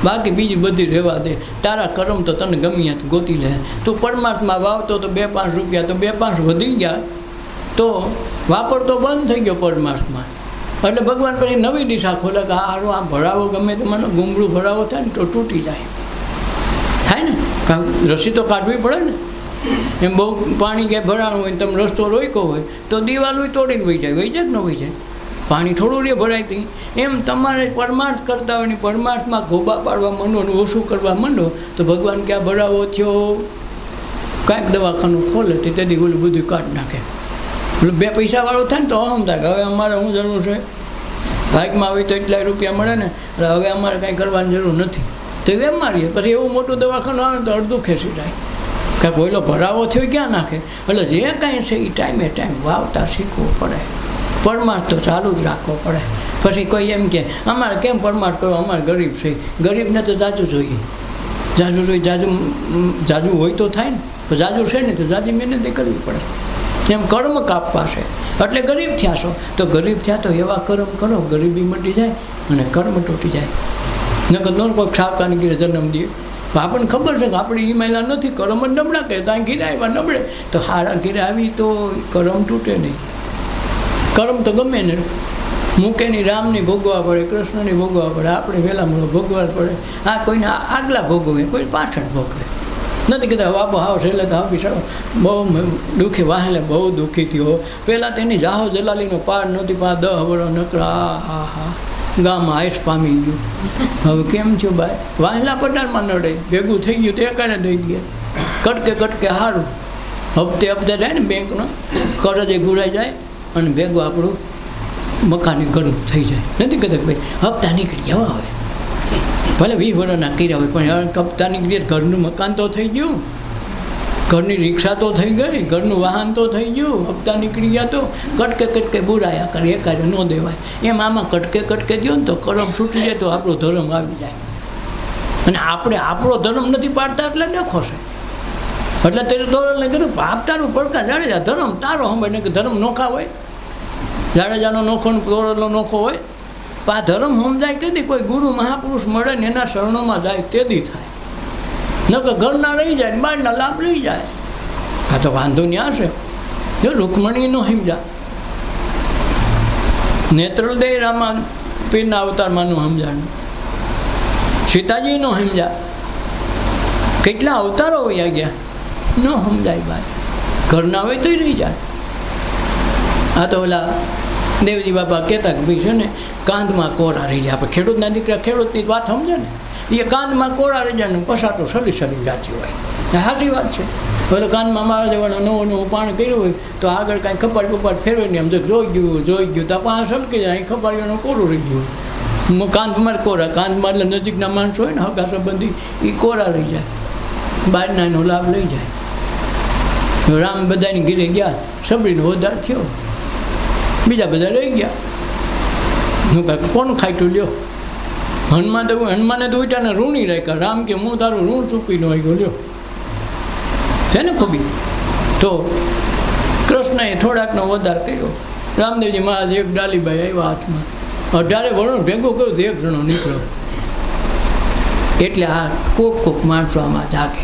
બાકી બીજી બધી રહેવા દે તારા કર્મ તો તને ગમે ગોતી લે તું પરમાત્મા વાવતો તો 2-5 રૂપિયા તો 2-5 વધી ગયા તો વાપરતો બંધ થઈ ગયો પરમાત્મા એટલે ભગવાન પછી નવી દિશા ખોલે કે હારું આ ભરાવો ગમે તે મને ગુમડું ભરાવો થાય ને તો તૂટી થાય ને રસી તો કાઢવી પડે ને એમ બહુ પાણી ક્યાંય ભરાણું હોય ને તમે રસ્તો રોક્યો હોય તો દિવાલો તોડીને વહી જાય કે ન વહી જાય પાણી થોડું રે ભરાય હતી એમ તમારે પરમાર્થ કરતા હોય ને પરમાર્થમાં ગોબા પાડવા માંડો ને ઓછું કરવા માંડો તો ભગવાન ક્યાં ભરાવો થયો કાંઈક દવાખાનું ખોલે તેથી ઓલું બધું કાઢી નાખે એટલે 2 પૈસાવાળો થાય ને તો અહમ થાય કે હવે અમારે શું જરૂર છે ભાગમાં આવે તો એટલા રૂપિયા મળે ને એટલે હવે અમારે કાંઈ કરવાની જરૂર નથી તો એમ મારીએ પછી એવું મોટું દવાખાનું આવે તો અડધું ખેંચી જાય કાંઈ કોઈલો ભરાવો થયો ક્યાં નાખે એટલે જે કાંઈ છે એ ટાઈમ વાવતા શીખવું પડે પરમાર્થ તો ચાલુ જ રાખવો પડે પછી કોઈ એમ કે અમારે કેમ પરમાર્થ કરો અમારે ગરીબ છે ગરીબને તો જાજુ જોઈએ જાજુ હોય તો થાય ને તો જાજુ છે ને તો જાજી મહેનત કરવી પડે એમ કર્મ કાપવા છે એટલે ગરીબ થયા છો તો ગરીબ થયા તો એવા કર્મ કરો ગરીબી મટી જાય અને કર્મ તૂટી જાય નકર નો કોઈ શાકાની ઘીરે જન્મ દે આપણને ખબર છે કે આપણે એ મહિલા નથી કર્મ જ નબળા કે ત્યાં ઘીરે આવ્યા નબળે તો હારા ઘીરે આવી તો કર્મ તૂટે નહીં કર્મ તો ગમે ને મૂકેની રામની ભોગવા પડે કૃષ્ણની ભોગવા પડે આપણે વહેલા મળો ભોગવા પડે આ કોઈને આગલા ભોગવે કોઈ પાછળ ભોગવે નથી કહેતા બાપો હાવ છે એટલે તો હાવ બિચારો બહુ દુઃખી વાહેલે બહુ દુઃખી થયો પહેલાં તેની જાહો જલાલીનો પાર નહોતી 10 વર્ષ નકરા હા ગામમાં આયુષ પામી ગયું હવે કેમ થયું ભાઈ વાહેલા પટારમાં નડે ભેગું થઈ ગયું તો એકાને દઈ દે કટકે સારું હપ્તે જાય ને બેંકનો કરજે ગુરાઈ જાય અને ભેગું આપણું મકાની ઘરનું થઈ જાય નથી કહેતા ભાઈ હપ્તા નીકળી જવા હવે ભલે 20 વર્ષના કર્યા હોય પણ હપ્તા નીકળીએ ઘરનું મકાન તો થઈ ગયું ઘરની રિક્ષા તો થઈ ગઈ ઘરનું વાહન તો થઈ ગયું હપ્તા નીકળી ગયા તો કટકે બુરાયા કરે એકારે ન દેવાય એમ આમાં કટકે દો ને તો કરમ છૂટી જાય તો આપણો ધર્મ આવી જાય અને આપણે આપણો ધર્મ નથી પાડતા એટલે દેખો છે એટલે તે દોરલને કીધું પાપ તારું પડકા જાડેજા ધર્મ તારો સંભાળે કે ધર્મ નોખા હોય જાડેજાનો નોખો ને દોરલનો નોખો હોય આ ધર્મ સમજાય કદી કોઈ ગુરુ મહાપુરુષ મળે ને એના શરણોમાં જાય તેદી થાય ન કે ઘરના રહી જાય ને બહારના લાભ લઈ જાય આ તો વાંધો ન્યા છે જો રૂકમણીનો સમજા નેત્રોદય રામા પીરના અવતારમાંનું સમજાણું સીતાજીનો સમજા કેટલા અવતારો વયા ગયા ન સમજાય ભાઈ ઘરના હોય તો રહી જાય આ તો ઓલા દેવજી બાપા કહેતા કે ભાઈ છે ને કાંધમાં કોરા રહી જાય આપણે ખેડૂતના દીકરા ખેડૂતની વાત સમજે ને એ કાંધમાં કોરા રહી જાય ને પસાતો સરી જાતી હોય સાચી વાત છે હવે કાનમાં મારા જેવાનું નવું પાણી કર્યું હોય તો આગળ કાંઈ કપાટ ફેરવે નહીં આમ જો જોઈ ગયું તો આપણે આ સલકી જાય કપાળીઓનું કોરું રહી ગયું કાંધમાં કોરા કાંધમાં એટલે નજીકના માણસો હોય ને હકા સંબંધી એ કોરા રહી જાય બહારના એનો લાભ લઈ જાય રામ બધાની ઘીરે ગયા સબરીનો વધાર થયો બીજા બધા રહી ગયા હું કાંઈ કોણ ખાઈટું લ્યો હનુમાને તો ઉઠાને ઋણી રાખ્યા રામ કે હું તારું ઋણ ચૂકી ન ગયો લ્યો છે ને ખૂબી તો કૃષ્ણએ થોડાકનો વધાર કર્યો રામદેવજી મહારાજ એક ડાલીબાઈ આવ્યા હાથમાં 18 વર્ષ ભેગો કર્યો તો 1 જણો નીકળ્યો એટલે આ કોક માણસો આમાં જાગે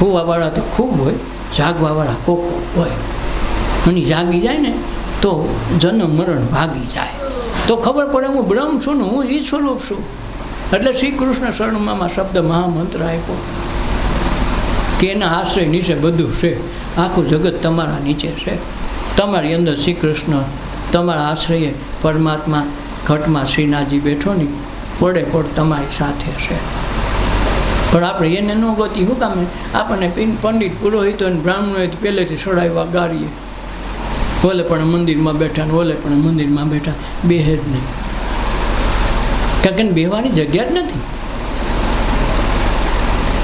હોવાવાળા તો ખૂબ હોય જાગવાવાળા કોક હોય અને જાગી જાય ને તો જન્મ મરણ ભાગી જાય તો ખબર પડે હું બ્રહ્મ છું ને હું એ સ્વરૂપ છું એટલે શ્રી કૃષ્ણ શરણમાં શબ્દ મહામંત્ર આપ્યો કે એના આશ્રય નીચે બધું છે આખું જગત તમારા નીચે છે તમારી અંદર શ્રી કૃષ્ણ તમારા આશ્રયે પરમાત્મા ઘટમાં શ્રીનાથજી બેઠો નહીં પડે તમારી સાથે છે પણ આપણે એને ન ગોતી શું કામે આપણને પંડિત પુરોહિતો બ્રાહ્મણોએ પહેલેથી સડાવ્યા ગાળીએ ઓલે પણ મંદિરમાં બેઠા ને ઓલે પણ મંદિરમાં બેઠા બેહે જ નહીં કારણ કે બેહવાની જગ્યા જ નથી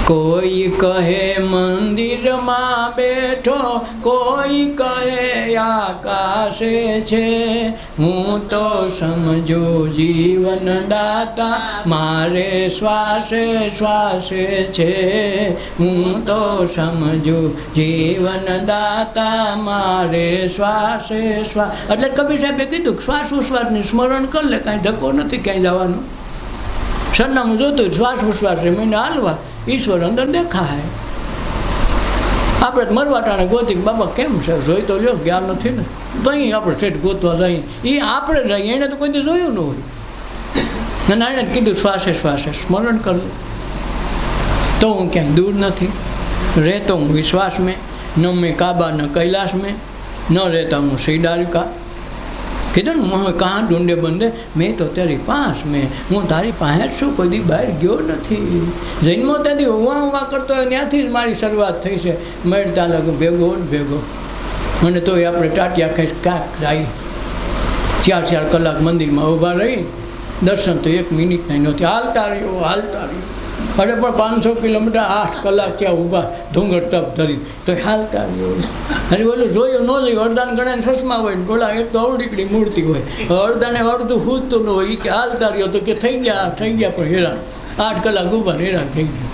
કોઈ કહે મંદિરમાં બેઠો કોઈ કહે આકાશે છે, હું તો સમજો જીવન દાતા મારે શ્વાસે શ્વાસે છે, હું તો સમજો જીવન દાતા મારે શ્વાસે શ્વાસ. એટલે કબીર સાહેબે કીધું કે શ્વાસ ઉશ્વાસની સ્મરણ કરી લે, કાંઈ ધક્કો નથી ક્યાંય જવાનું. સરનામું જોતું શ્વાસ ઉશ્વાસ મને હાલવા, ઈશ્વર અંદર દેખાય. આપણે મરવા ટાણે ગોતી બાબા કેમ છે, જોઈ તો લ્યો, જ્ઞાન નથી ને તો અહીં આપણે ઠેઠ ગોતવા જઈએ. એ આપણે જઈએ, એને તો કોઈ દી જોયું ન હોય. અને એણે કીધું શ્વાસે શ્વાસે સ્મરણ કરી લે, તો હું ક્યાંય દૂર નથી. રહેતો હું વિશ્વાસ મેં, ન મેં કાબા ન કૈલાશ મેં, ન રહેતા હું શ્રી દ્વારિકા. કીધું ને મોહ કहाँ ઢૂંઢે બંધે, મેં તો તારી પાસ મેં, હું તારી પાસે જ છું, કોઈ દી બહાર ગયો નથી. જન્મો ત્યાંથી ઉવા કરતો હોય ત્યાંથી જ મારી શરૂઆત થઈ છે. મળતા લાગુ ભેગો ને ભેગો, અને તોય આપણે ટાટિયા ખાઈ કાંક જાય. 4 કલાક મંદિરમાં ઊભા રહી, દર્શન તો 1 મિનિટના નથી. હાલતા રહ્યો. અરે પણ 500 કિલોમીટર 8 કલાક ત્યાં ઊભા ધૂંગર તપ ધરી તો હાલતા રહ્યો. અરે ઓલું જોયું ન જોયું, અડધાને ગણાને ચશ્મા હોય ને ગોળા એક તો અવડીકડી મૂર્તિ હોય, અડધાને અડધું પૂછતું ન હોય. કે હાલતા રહ્યો તો કે થઈ ગયા પણ હેરાન. 8 કલાક ઊભા હેરાન થઈ ગયા.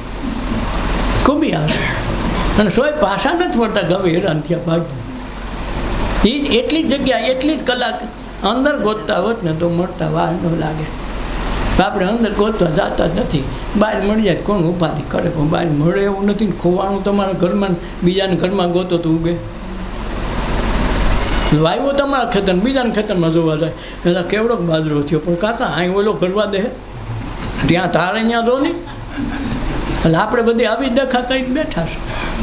ખૂબી આવે અને સોય પાછા નથી મળતા, ગમે હેરાન થયા ભાગ્ય. એ જ એટલી જ જગ્યા એટલી જ કલાક અંદર ગોતતા હોત ને તો મળતા વાર ન લાગે. આપણે અંદર ગોતવા જતા જ નથી. બહાર મળી જાય કોણ ઉપાધિ કરે, પણ બહાર મળે એવું નથી ને. ખોવાનું તમારા ઘરમાં, બીજાના ઘરમાં ગોતો તો ઉગે. વાવ્યો તમારા ખેતર, બીજાના ખેતરમાં જોવા જાય એટલે કેવડો બાજરો થયો, પણ કાકા અહીં ઓલો કરવા દે, ત્યાં તારે અહીંયા જો નહીં. એટલે આપણે બધી આવી જ ડખા કરીને બેઠા છે.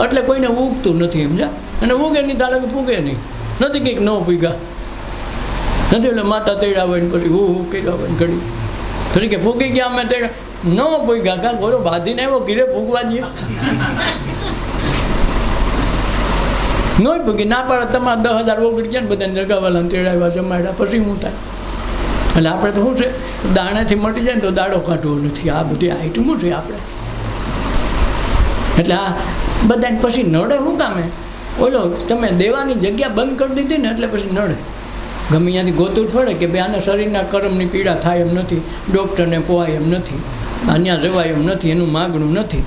એટલે કોઈને ઉગતું નથી સમજ્યા, અને ઉગે નહીં તારે પૂગે નહીં. નથી કંઈક ન પૂગ્યા નથી, એટલે માતા તેડા હોય ને પછી હું કર્યા હોય ને ઘડી ફરી કે ફૂગી ગયા અમે તે ન પૂગ્યા. કાં બોલો બાંધીને આવ્યો ઘીરે ફૂગવા દઈએ, ન પૂગી ના પાડે. તમારા 10,000 ઓગળી ગયા ને બધાને જગાવાલા તેડાવ્યા જમાડ્યા, પછી હું થાય. એટલે આપણે તો શું છે, દાણાથી મટી જાય ને તો દાડો કાઢવો નથી. આ બધી આઈટમો છે આપણે. એટલે આ બધાને પછી નડે શું કામે? ઓલો તમે દેવાની જગ્યા બંધ કરી દીધી ને એટલે પછી નડે. ગમે ત્યાંથી ગોતું પડે કે ભાઈ આને શરીરના કર્મની પીડા થાય એમ નથી, ડૉક્ટરને પોવાય એમ નથી, અહીંયા જવાય એમ નથી, એનું માગણું નથી,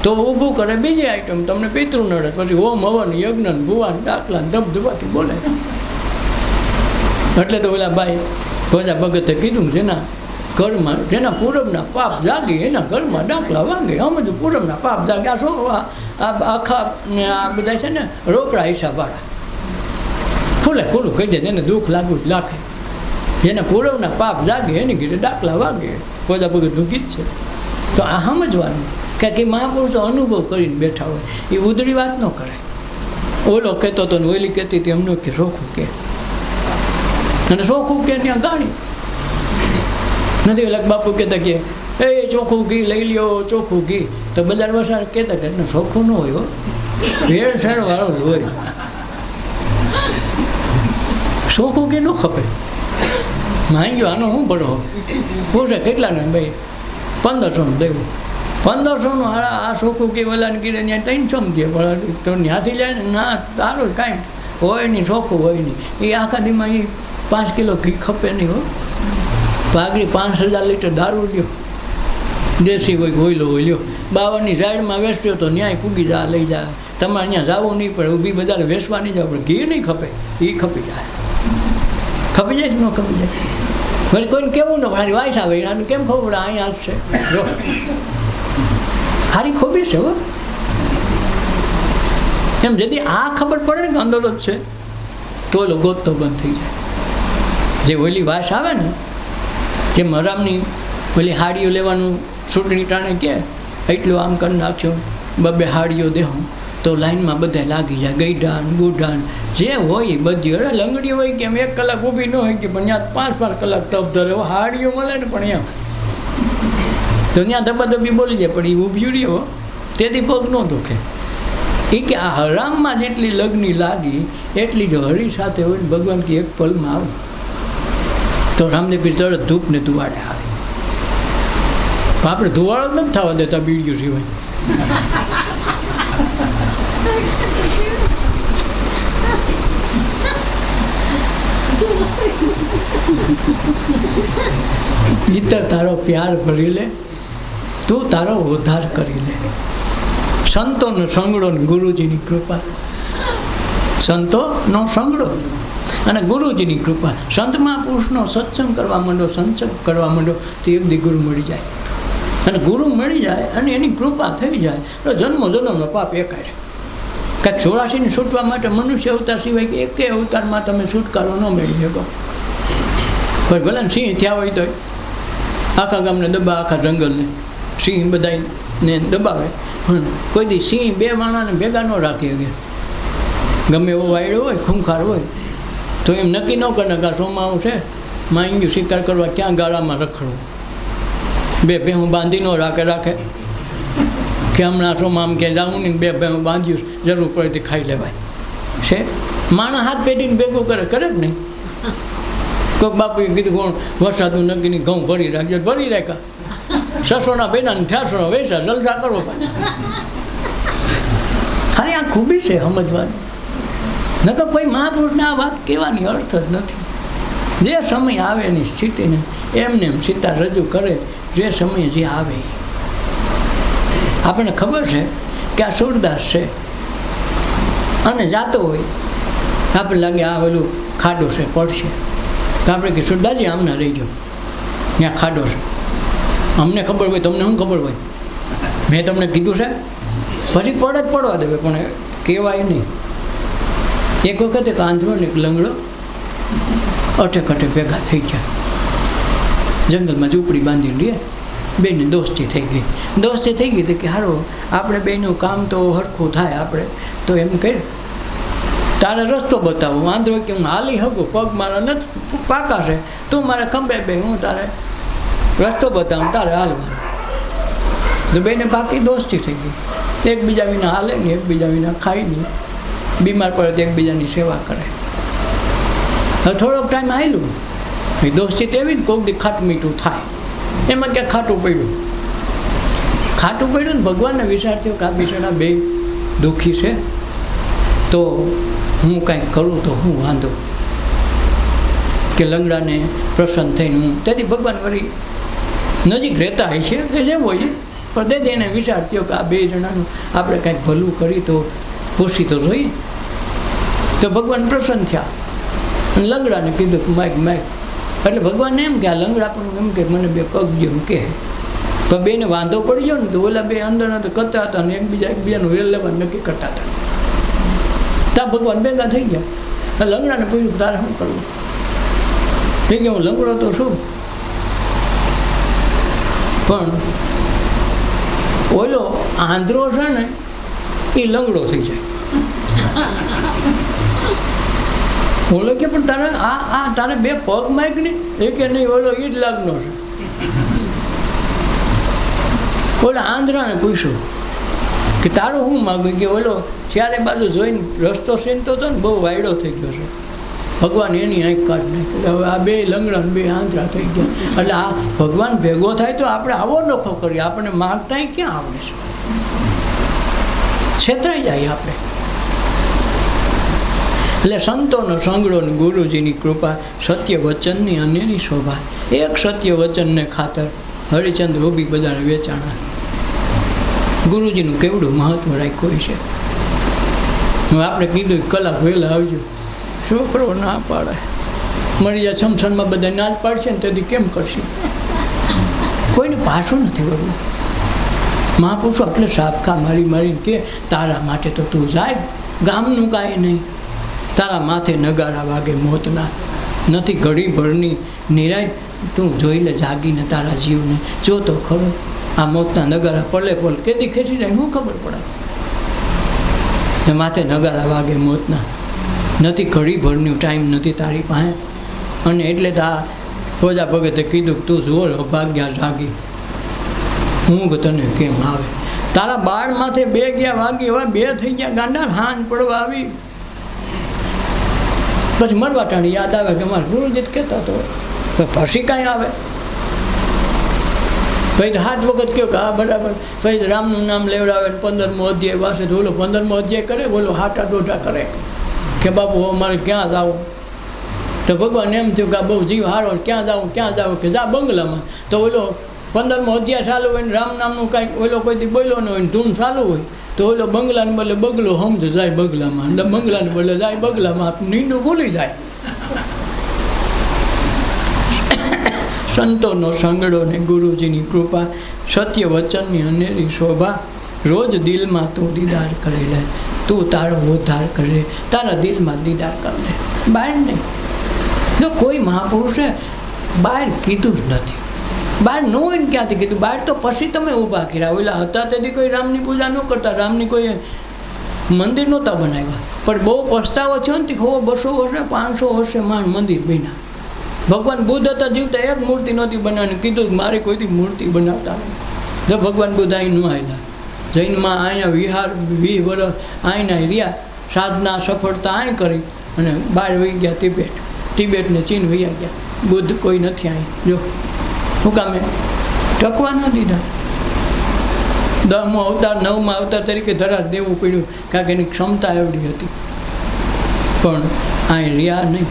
તો ઊભું કરે બીજી આઈટમ. તમને પિતૃ નડે, પછી હોમ હવન યજ્ઞ ભુવાન ડાકલા ધબધબાટી બોલે. એટલે તો ઓલા ભાઈ ભોજા ભગતે કીધું, જેના ઘરમાં જેના પૂરબના પાપ જાગે એના ઘરમાં ડાકલા વાગે. સમજુ પૂરબના પાપ જાગે. આ શું આ આખા ને આ બધા છે ને રોકડા હિસાબવાળા ખુલે ખુલ્લું કહી દે, એને દુઃખ લાગવું જ લાગે. જેને પૂરવના પાપ જાગે એની ઘીરે ડાકલા વાગે. ભોજા ભગતનું ગીત છે. તો આ સમજવાનું કે મહાપુરુષો અનુભવ કરીને બેઠા હોય, એ ઉધડી વાત ન કરે. ઓલો કહેતો હતો ને ઓલી કહેતી હતી એમનું કે સોખું કે, અને સોખું કે ત્યાં ગાણી નથી. ઓલા બાપુ કહેતા કે એ ચોખ્ખું ઘી લઈ લ્યો, ચોખ્ખું ઘી. તો બજાર વસાર કહેતા કે ચોખ્ખું ન હોય, ભેળસેળ વાળો જ હોય. ચોખ્ખું ઘી ન ખપે. માંગ્યો આનો શું ભરો પૂછે કેટલાને? ભાઈ 1500 દેવું. 1500 હારા આ ચોખ્ખું ઘી ઓલાને ગીરે ત્યાં 300 દે. તો ત્યાંથી જાય ને ના તારું કાંઈ હોય નહીં, ચોખ્ખું હોય નહીં. એ આખા દીમાં એ 5 કિલો ઘી ખપે નહીં હો. પાઘડી 5000 લીટર દારૂ લ્યો, દેશી હોય ગોયલો હોય લ્યો, 52ની સાઈડમાં વેચજો તો ન્યાય પૂગી જા લઈ જાય. તમારે અહીંયા જવું નહીં પડે, ઊભી બજારે વેચવા નહીં જવું પડે. ઘી નહીં ખપે, એ ખપી જાય. ખપી જાય કે ન ખપી જાય? વળી કોઈને કેવું ન મારી વાઈસ આવે આને કેમ ખબર પડે અહીંયા જ છે જો હારી ખોબી છે હો. એમ ଯଦି આ ખબર પડે ને કે અંદર જ છે તો ઓલો ગોતતો બંધ થઈ જાય. જે ઓલી વાસ આવે ને, જે મરામની ઓલી હાડીઓ લેવાનું ચૂંટણી ટાણે કે એટલું આમ કરી નાખ્યો, 2 હાડીઓ દેહું તો લાઈનમાં બધા લાગી જાય. ગઈઢાન બુઢાન જે હોય બધી. અરે લંગડી હોય કે એમ 1 કલાક ઊભી ન હોય કે પણ ત્યાં 5-5 કલાક તપ ધરે. હાડીઓ મળે ને પણ એમ તો ત્યાં ધબાધબી બોલી જાય, પણ એ ઊભી રહ્યો તેથી પગ ન દુખે. એ કે આ હરામમાં જેટલી લગ્ની લાગી એટલી જો હરી સાથે હોય ને ભગવાન કે એક પલમાં આવે તો રામદેવ પીર તરત ધૂપ ને ધુવાડે આવે. આપણે ધુવાડો જ નથી થવા દેતા બીડીઓ સિવાય. ભીતર તારો પ્યાર ભરી લે, તું તારો ઉદ્ધાર કરી લે. સંતોનો સંગડો ને ગુરુજીની કૃપા. સંતોનો સંગડો અને ગુરુજીની કૃપા. સંત મહાપુરુષનો સત્સંગ કરવા માંડો, સંસંગ કરવા માંડો તો એક દી ગુરુ મળી જાય. અને ગુરુ મળી જાય અને એની કૃપા થઈ જાય તો જન્મો જન્મનો પાપ એકાય. કાંઈક 84ને છૂટવા માટે મનુષ્ય અવતાર સિવાય કે એકે અવતારમાં તમે છુટકારો ન મેળવી શકો. પણ ભલે સિંહ થયા હોય તો આખા ગામને દબા, આખા જંગલને સિંહ બધાને દબાવે, પણ કોઈ દી સિંહ બે માણાને ભેગા ન રાખી શકે. ગમે એવો વાયડો હોય, ખૂંખાર હોય તો એમ નક્કી ન કરે કે આ સોમાવું છે, માંગ્યું શિકાર કરવા ક્યાં ગાળામાં રખડવું. બે ભેહું બાંધી ન રાખે કે હમણાં સોમાં આમ ક્યાંય જવું નહીં, બે ભેહું બાંધ્યું, જરૂર પડે તો ખાઈ લેવાય છે. માણસ હાથ પેઢીને ભેગું કરે જ નહીં. કોઈક બાપુએ કીધું કોણ વરસાદનું નક્કી નહીં, ઘઉં ભરી રાખજો, ભરી રાખ્યા. 600ના ભેડા ને 400 વેચા, જલસા કરો. ખાલી આ ખૂબી છે સમજવાની. ન તો કોઈ મહાપુરુષને આ વાત કહેવાની અર્થ જ નથી. જે સમય આવે એની સ્થિતિને એમને એમ સીતા રજૂ કરે, જે સમયે જે આવે. આપણને ખબર છે કે આ સૂરદાસ છે અને જાતો હોય, આપણે લાગે આ પેલું ખાડો છે, પડશે, તો આપણે કે સૂરદાસજી આમના રહી જાઓ, ત્યાં ખાડો છે. અમને ખબર હોય, તમને શું ખબર હોય? મેં તમને કીધું છે. પછી પડે જ પડવા દેવે, પણ કહેવાય નહીં. એક વખત એક આંધળો ને એક લંગડો અઠે ભેગા થઈ ગયા, જંગલમાં ઝૂંપડી બાંધી લે. બેની દોસ્તી થઈ ગઈ. દોસ્તી થઈ ગઈ તો કે હારો આપણે બેનું કામ તો સરખું થાય, આપણે તો એમ કહે તારે રસ્તો બતાવો. આંધળો કે હું હાલી શકું, પગ મારા નથી પાકા છે, તું મારે ખંભે બે, હું તારે રસ્તો બતાવું, તારે હાલવા. તો બેને પાકી દોસ્તી થઈ ગઈ. એકબીજા વિના હાલે નહીં, એકબીજા વિના ખાય નહીં, બીમાર પડે તો એકબીજાની સેવા કરે. હવે થોડોક ટાઈમ હાલ્યું, એ દોસ્તી તેવી ને કોઈક દી ખાટું મીઠું થાય. એમાં ક્યાં ખાટું પડ્યું ને ભગવાનને વિચાર થયો કે આ બિચારા બે દુઃખી છે, તો હું કાંઈક કરું તો હું વાંધો કે લંગડાને પ્રસન્ન થઈને હું. તેથી ભગવાન વળી નજીક રહેતા હોય છે કે જેમ હોય, પણ તે એને વિચાર થયો કે આ બે જણાનું આપણે કાંઈક ભલું કરી તો પૂછી તો જોઈએ. તો ભગવાન પ્રસન્ન થયા અને લંગડાને કીધું કે માગ. એટલે ભગવાનને એમ કે આ લંગડા પણ એમ કે મને બે પગ જેમ કે, પણ બેને વાંધો પડી ગયો ને તો ઓલા બે અંદરના તો કરતા હતા ને એકબીજાનું વેલ લેવા નક્કી કરતા હતા. ત્યાં ભગવાન ભેગા થઈ ગયા. લંગડાને પૂછ્યું તારે શું કરવું? થઈ ગયા હું લંગડો તો છું, પણ ઓલો આંધળો છે ને એ લંગડો થઈ જાય. ઓલો કે પણ તારે આ તારે બે પગ માગ ને એ કે નહીં, ઓલો ઈ જ લાગનો છે. ઓલા આંધળાને પૂછ્યું કે તારું શું માગું? કે ઓલો ચારે બાજુ જોઈને રસ્તો સીનતો હતો ને બહુ વાયડો થઈ ગયો છે, ભગવાન એની આંખ કાઢ નાખી. એટલે હવે આ બે લંગડા બે આંધળા થઈ ગયા. એટલે આ ભગવાન ભેગો થાય તો આપણે આવો નોખો કરીએ, આપણને માગતા ક્યાં આવડે છે? છેતરાઈ જાય આપણે. એટલે સંતોનો સંગડો ને ગુરુજીની કૃપા, સત્ય વચનની અન્યની શોભા. એક સત્ય વચનને ખાતર હરિચંદ્ર ઉભી બધાને વેચાણા. ગુરુજીનું કેવડું મહત્વ રાખ્યું છે. આપણે કીધું કલાક વહેલા આવજો, છોકરો ના પાડે, મળી જાય શમશાનમાં બધા ના જ પાડશે ને તેથી કેમ કરશે? કોઈને પાછું નથી વળવું. મહાપુરુષો એટલે સાબકા મારીને કે તારા માટે તો તું જાય, ગામનું કાંઈ નહીં. તારા માથે નગારા વાગે મોતના, નથી ઘડી ભરની નિરાય, તું જોઈ લે જાગીને તારા જીવને. જો તો ખરો આ મોતના નગારા પલે કેદી ખેંચી જાય શું ખબર પડે? માથે નગારા વાગે મોતના, નથી ઘડી ભરનું ટાઈમ નથી તારી પાસે. અને એટલે તો આ ખોજા ભગતે કીધું કે તું જોર ભાગ્યા જાગી, ઊંઘ તને કેમ આવે? તારા બાળ માથે બે ગયા વાગી, એવા બે થઈ ગયા ગાંડા, હાન પડવા આવી. પછી મળવા ટાણી યાદ આવે કે અમારા ગુરુજી કહેતા તો પછી કાંઈ આવે. પછી 7 વખત કહ્યું કે હા બરાબર. પછી રામનું નામ લેવડાવે ને 15મો અધ્યાય વાસે તો ઓલો 15મો અધ્યાય કરે, બોલો હાટા ડોઢા કરે કે બાપુ મારે ક્યાં જાવું? તો ભગવાન એમ થયું કે આ બહુ જીવ હારો, ક્યાં જાઉં કે જા બંગલામાં. તો ઓલો 15મો અધ્યાય ચાલુ હોય ને રામ નામનું કાંઈક ઓલો કોઈથી બોલ્યો ન હોય ને ધૂન ચાલુ હોય તો ઓલો બંગલાને બદલે બગલો સમજ જાય બગલામાં, બંગલાને બદલે જાય બગલામાં, નીંદું ભૂલી જાય. સંતોનો સંગડો ને ગુરુજીની કૃપા, સત્ય વચનની અનેરી શોભા, રોજ દિલમાં તું દીદાર કરી લે, તું તારો ઉદ્ધાર કરે, તારા દિલમાં દીદાર કરી લે, બહાર નહીં. જો કોઈ મહાપુરુષે બહાર કીધું જ નથી, બહાર ન હોય ને ક્યાંથી કીધું, બહાર તો પછી તમે ઊભા કર્યા. ઓલા હતા તેથી કોઈ રામની પૂજા ન કરતા, રામની કોઈ મંદિર નહોતા બનાવ્યા, પણ બહુ પસ્તાવો થયો ને 200 વર્ષે 500 વર્ષે માંડ મંદિર બન્યા. ભગવાન બુદ્ધ હતા જીવતા એક મૂર્તિ નહોતી બનાવવાની, કીધું મારે કોઈથી મૂર્તિ બનાવતા નહીં. જો ભગવાન બુદ્ધ અહીં ન આવ્યા, જૈનમાં અહીંયા વિહાર 20 વર્ષ અહીંના રહ્યા, સાધના સફળતા અહીં કરી અને બહાર વહી ગયા તિબેટને ચીન વહી ગયા. બુદ્ધ કોઈ નથી અહીં. જો શું કામે ટકવા ન દીધા. 10મો અવતાર 9મા અવતાર તરીકે ધરા દેવું પડ્યું, કારણ કે એની ક્ષમતા એવડી હતી, પણ અહીં રહ્યા નહીં.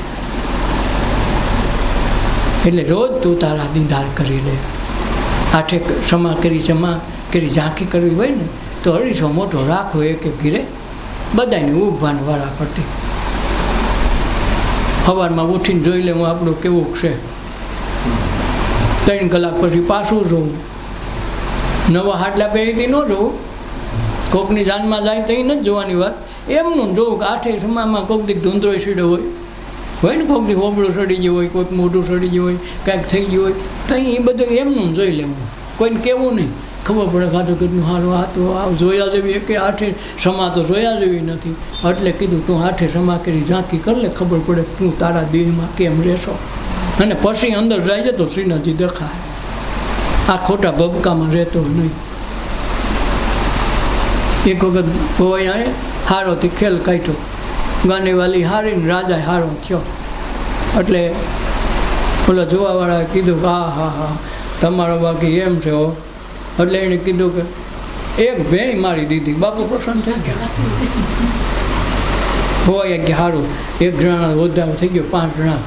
એટલે રોજ તું તારા દીદાર કરી લે. આઠે ક્ષમા કરી ઝાંખી કરવી હોય ને તો અઢીસો મોટો રાખવો એક ઘીરે, બધાને ઊભાને વાળા પડતી. સવારમાં ઉઠીને જોઈ લે હું આપણું કેવું છે, 3 કલાક પછી પાછું જોવું, નવા હાટલા પહેરીથી ન જોવું, કોકની જાનમાં જાય તો એ નથી જોવાની વાત, એમનું જોવું કે આઠે ક્ષમામાં કોક દીક ધૂંધળો સીડો હોય ને, કોઈકથી હોબળું સડી ગયું હોય, કોઈક મોઢું સડી ગયું હોય, કાંઈક થઈ ગયું હોય, તો એ બધું એમનું જોઈ લેવું, કોઈને કહેવું નહીં. ખબર પડે ખાતું કેટલું સારું આ તો આ જોયા જેવી કે આઠે ક્ષમા તો જોયા જેવી નથી, એટલે કીધું તું આઠે ક્ષમા કરી ઝાંકી કર લે, ખબર પડે તું તારા દેહમાં કેમ રહેશો. અને પછી અંદર જાય છે તો શ્રીનાથજી દેખાય, આ ખોટા ભબકામાં રહેતો નહીં. એક વખત ભોવાઈ હારોથી ખેલ કાઢ્યો, ગાનેવાલી હારીને રાજા હારો થયો, એટલે ઓલા જોવાવાળાએ કીધું હા તમારો બાકી એમ છે હો. એટલે એણે કીધું કે એક ભેંસ મારી દીધી, બાપુ પ્રસન્ન થઈ ગયા. હોય કે સારું 1 જણાનો વધારો થઈ ગયો, 5 જણા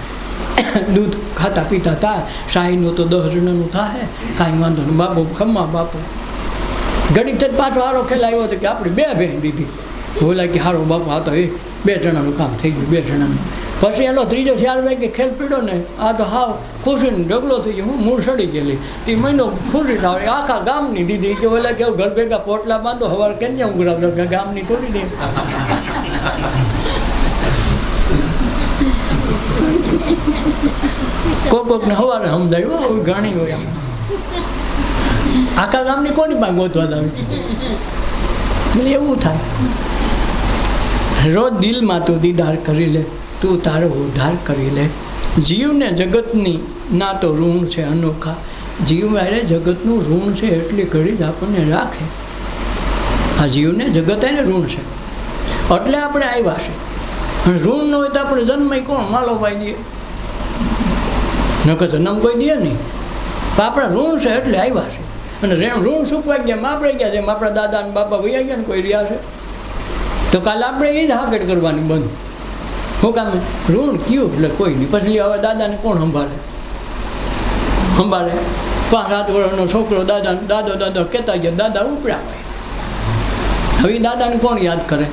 દૂધ ખાતા પીતા થાય, શાહીનું તો 10 જણાનું થાય, કાંઈ વાંધો નહીં બાપુ ખમ્મા બાપુ. ઘડીક જ પાછો હારો ખેલ આવ્યો હતો કે આપણે 2 ભેંસ દીધી. બોલા કે સારું બાપુ આ તો 2 જણાનું કામ થઈ ગયું, 2 જણાનું. પછી એનો ત્રીજો ખ્યાલ ભાઈ કે ખેલ પીડ્યો ને આ તો હાવ ખુશીને ઢગલો થઈ ગયો, હું મૂળ સડી ગયેલી. તે મહિનો ખુશી થાય, આખા ગામની દીધી કે ઓલા કેવું ઘર ભેગા પોટલા બાંધો, સવાર કેમ ઉઘરાવજો કે ગામની તોડી દે. કોકને સવારે સમજાયું ઘણી હોય, આખા ગામની કોની પાસે ગોતવા આવે, એવું થાય. રોજ દિલમાં તું દીદાર કરી લે, તું તારો ઉદ્ધાર કરી લે. જીવને જગતની ના તો ઋણ છે અનોખા, જીવ અરે જગતનું ઋણ છે એટલી ઘડી જ આપણને રાખે. આ જીવને જગત એને ઋણ છે એટલે આપણે આવ્યા છે. ઋણ ન હોય તો આપણે જન્મ કોણ માલો પાઈ દઈએ, નકર જન્મ કોઈ દે નહીં. આપણા ઋણ છે એટલે આવ્યા છે. અને ઋણ ચૂકવા ગયા આપણે ગયા, જેમ આપણા દાદા ને બાપા વૈયા ગયા ને કોઈ રહ્યા છે તો કાલે આપણે એ જ હાકડ કરવાની બંધ. શું કામ ઋણ કયું એટલે કોઈ નહીં. પછી હવે દાદાને કોણ સંભાળે 5-7 વર્ષનો છોકરો દાદો કહેતા ગયા, દાદા ઉપડ્યા હોય. હવે દાદાને કોણ યાદ કરે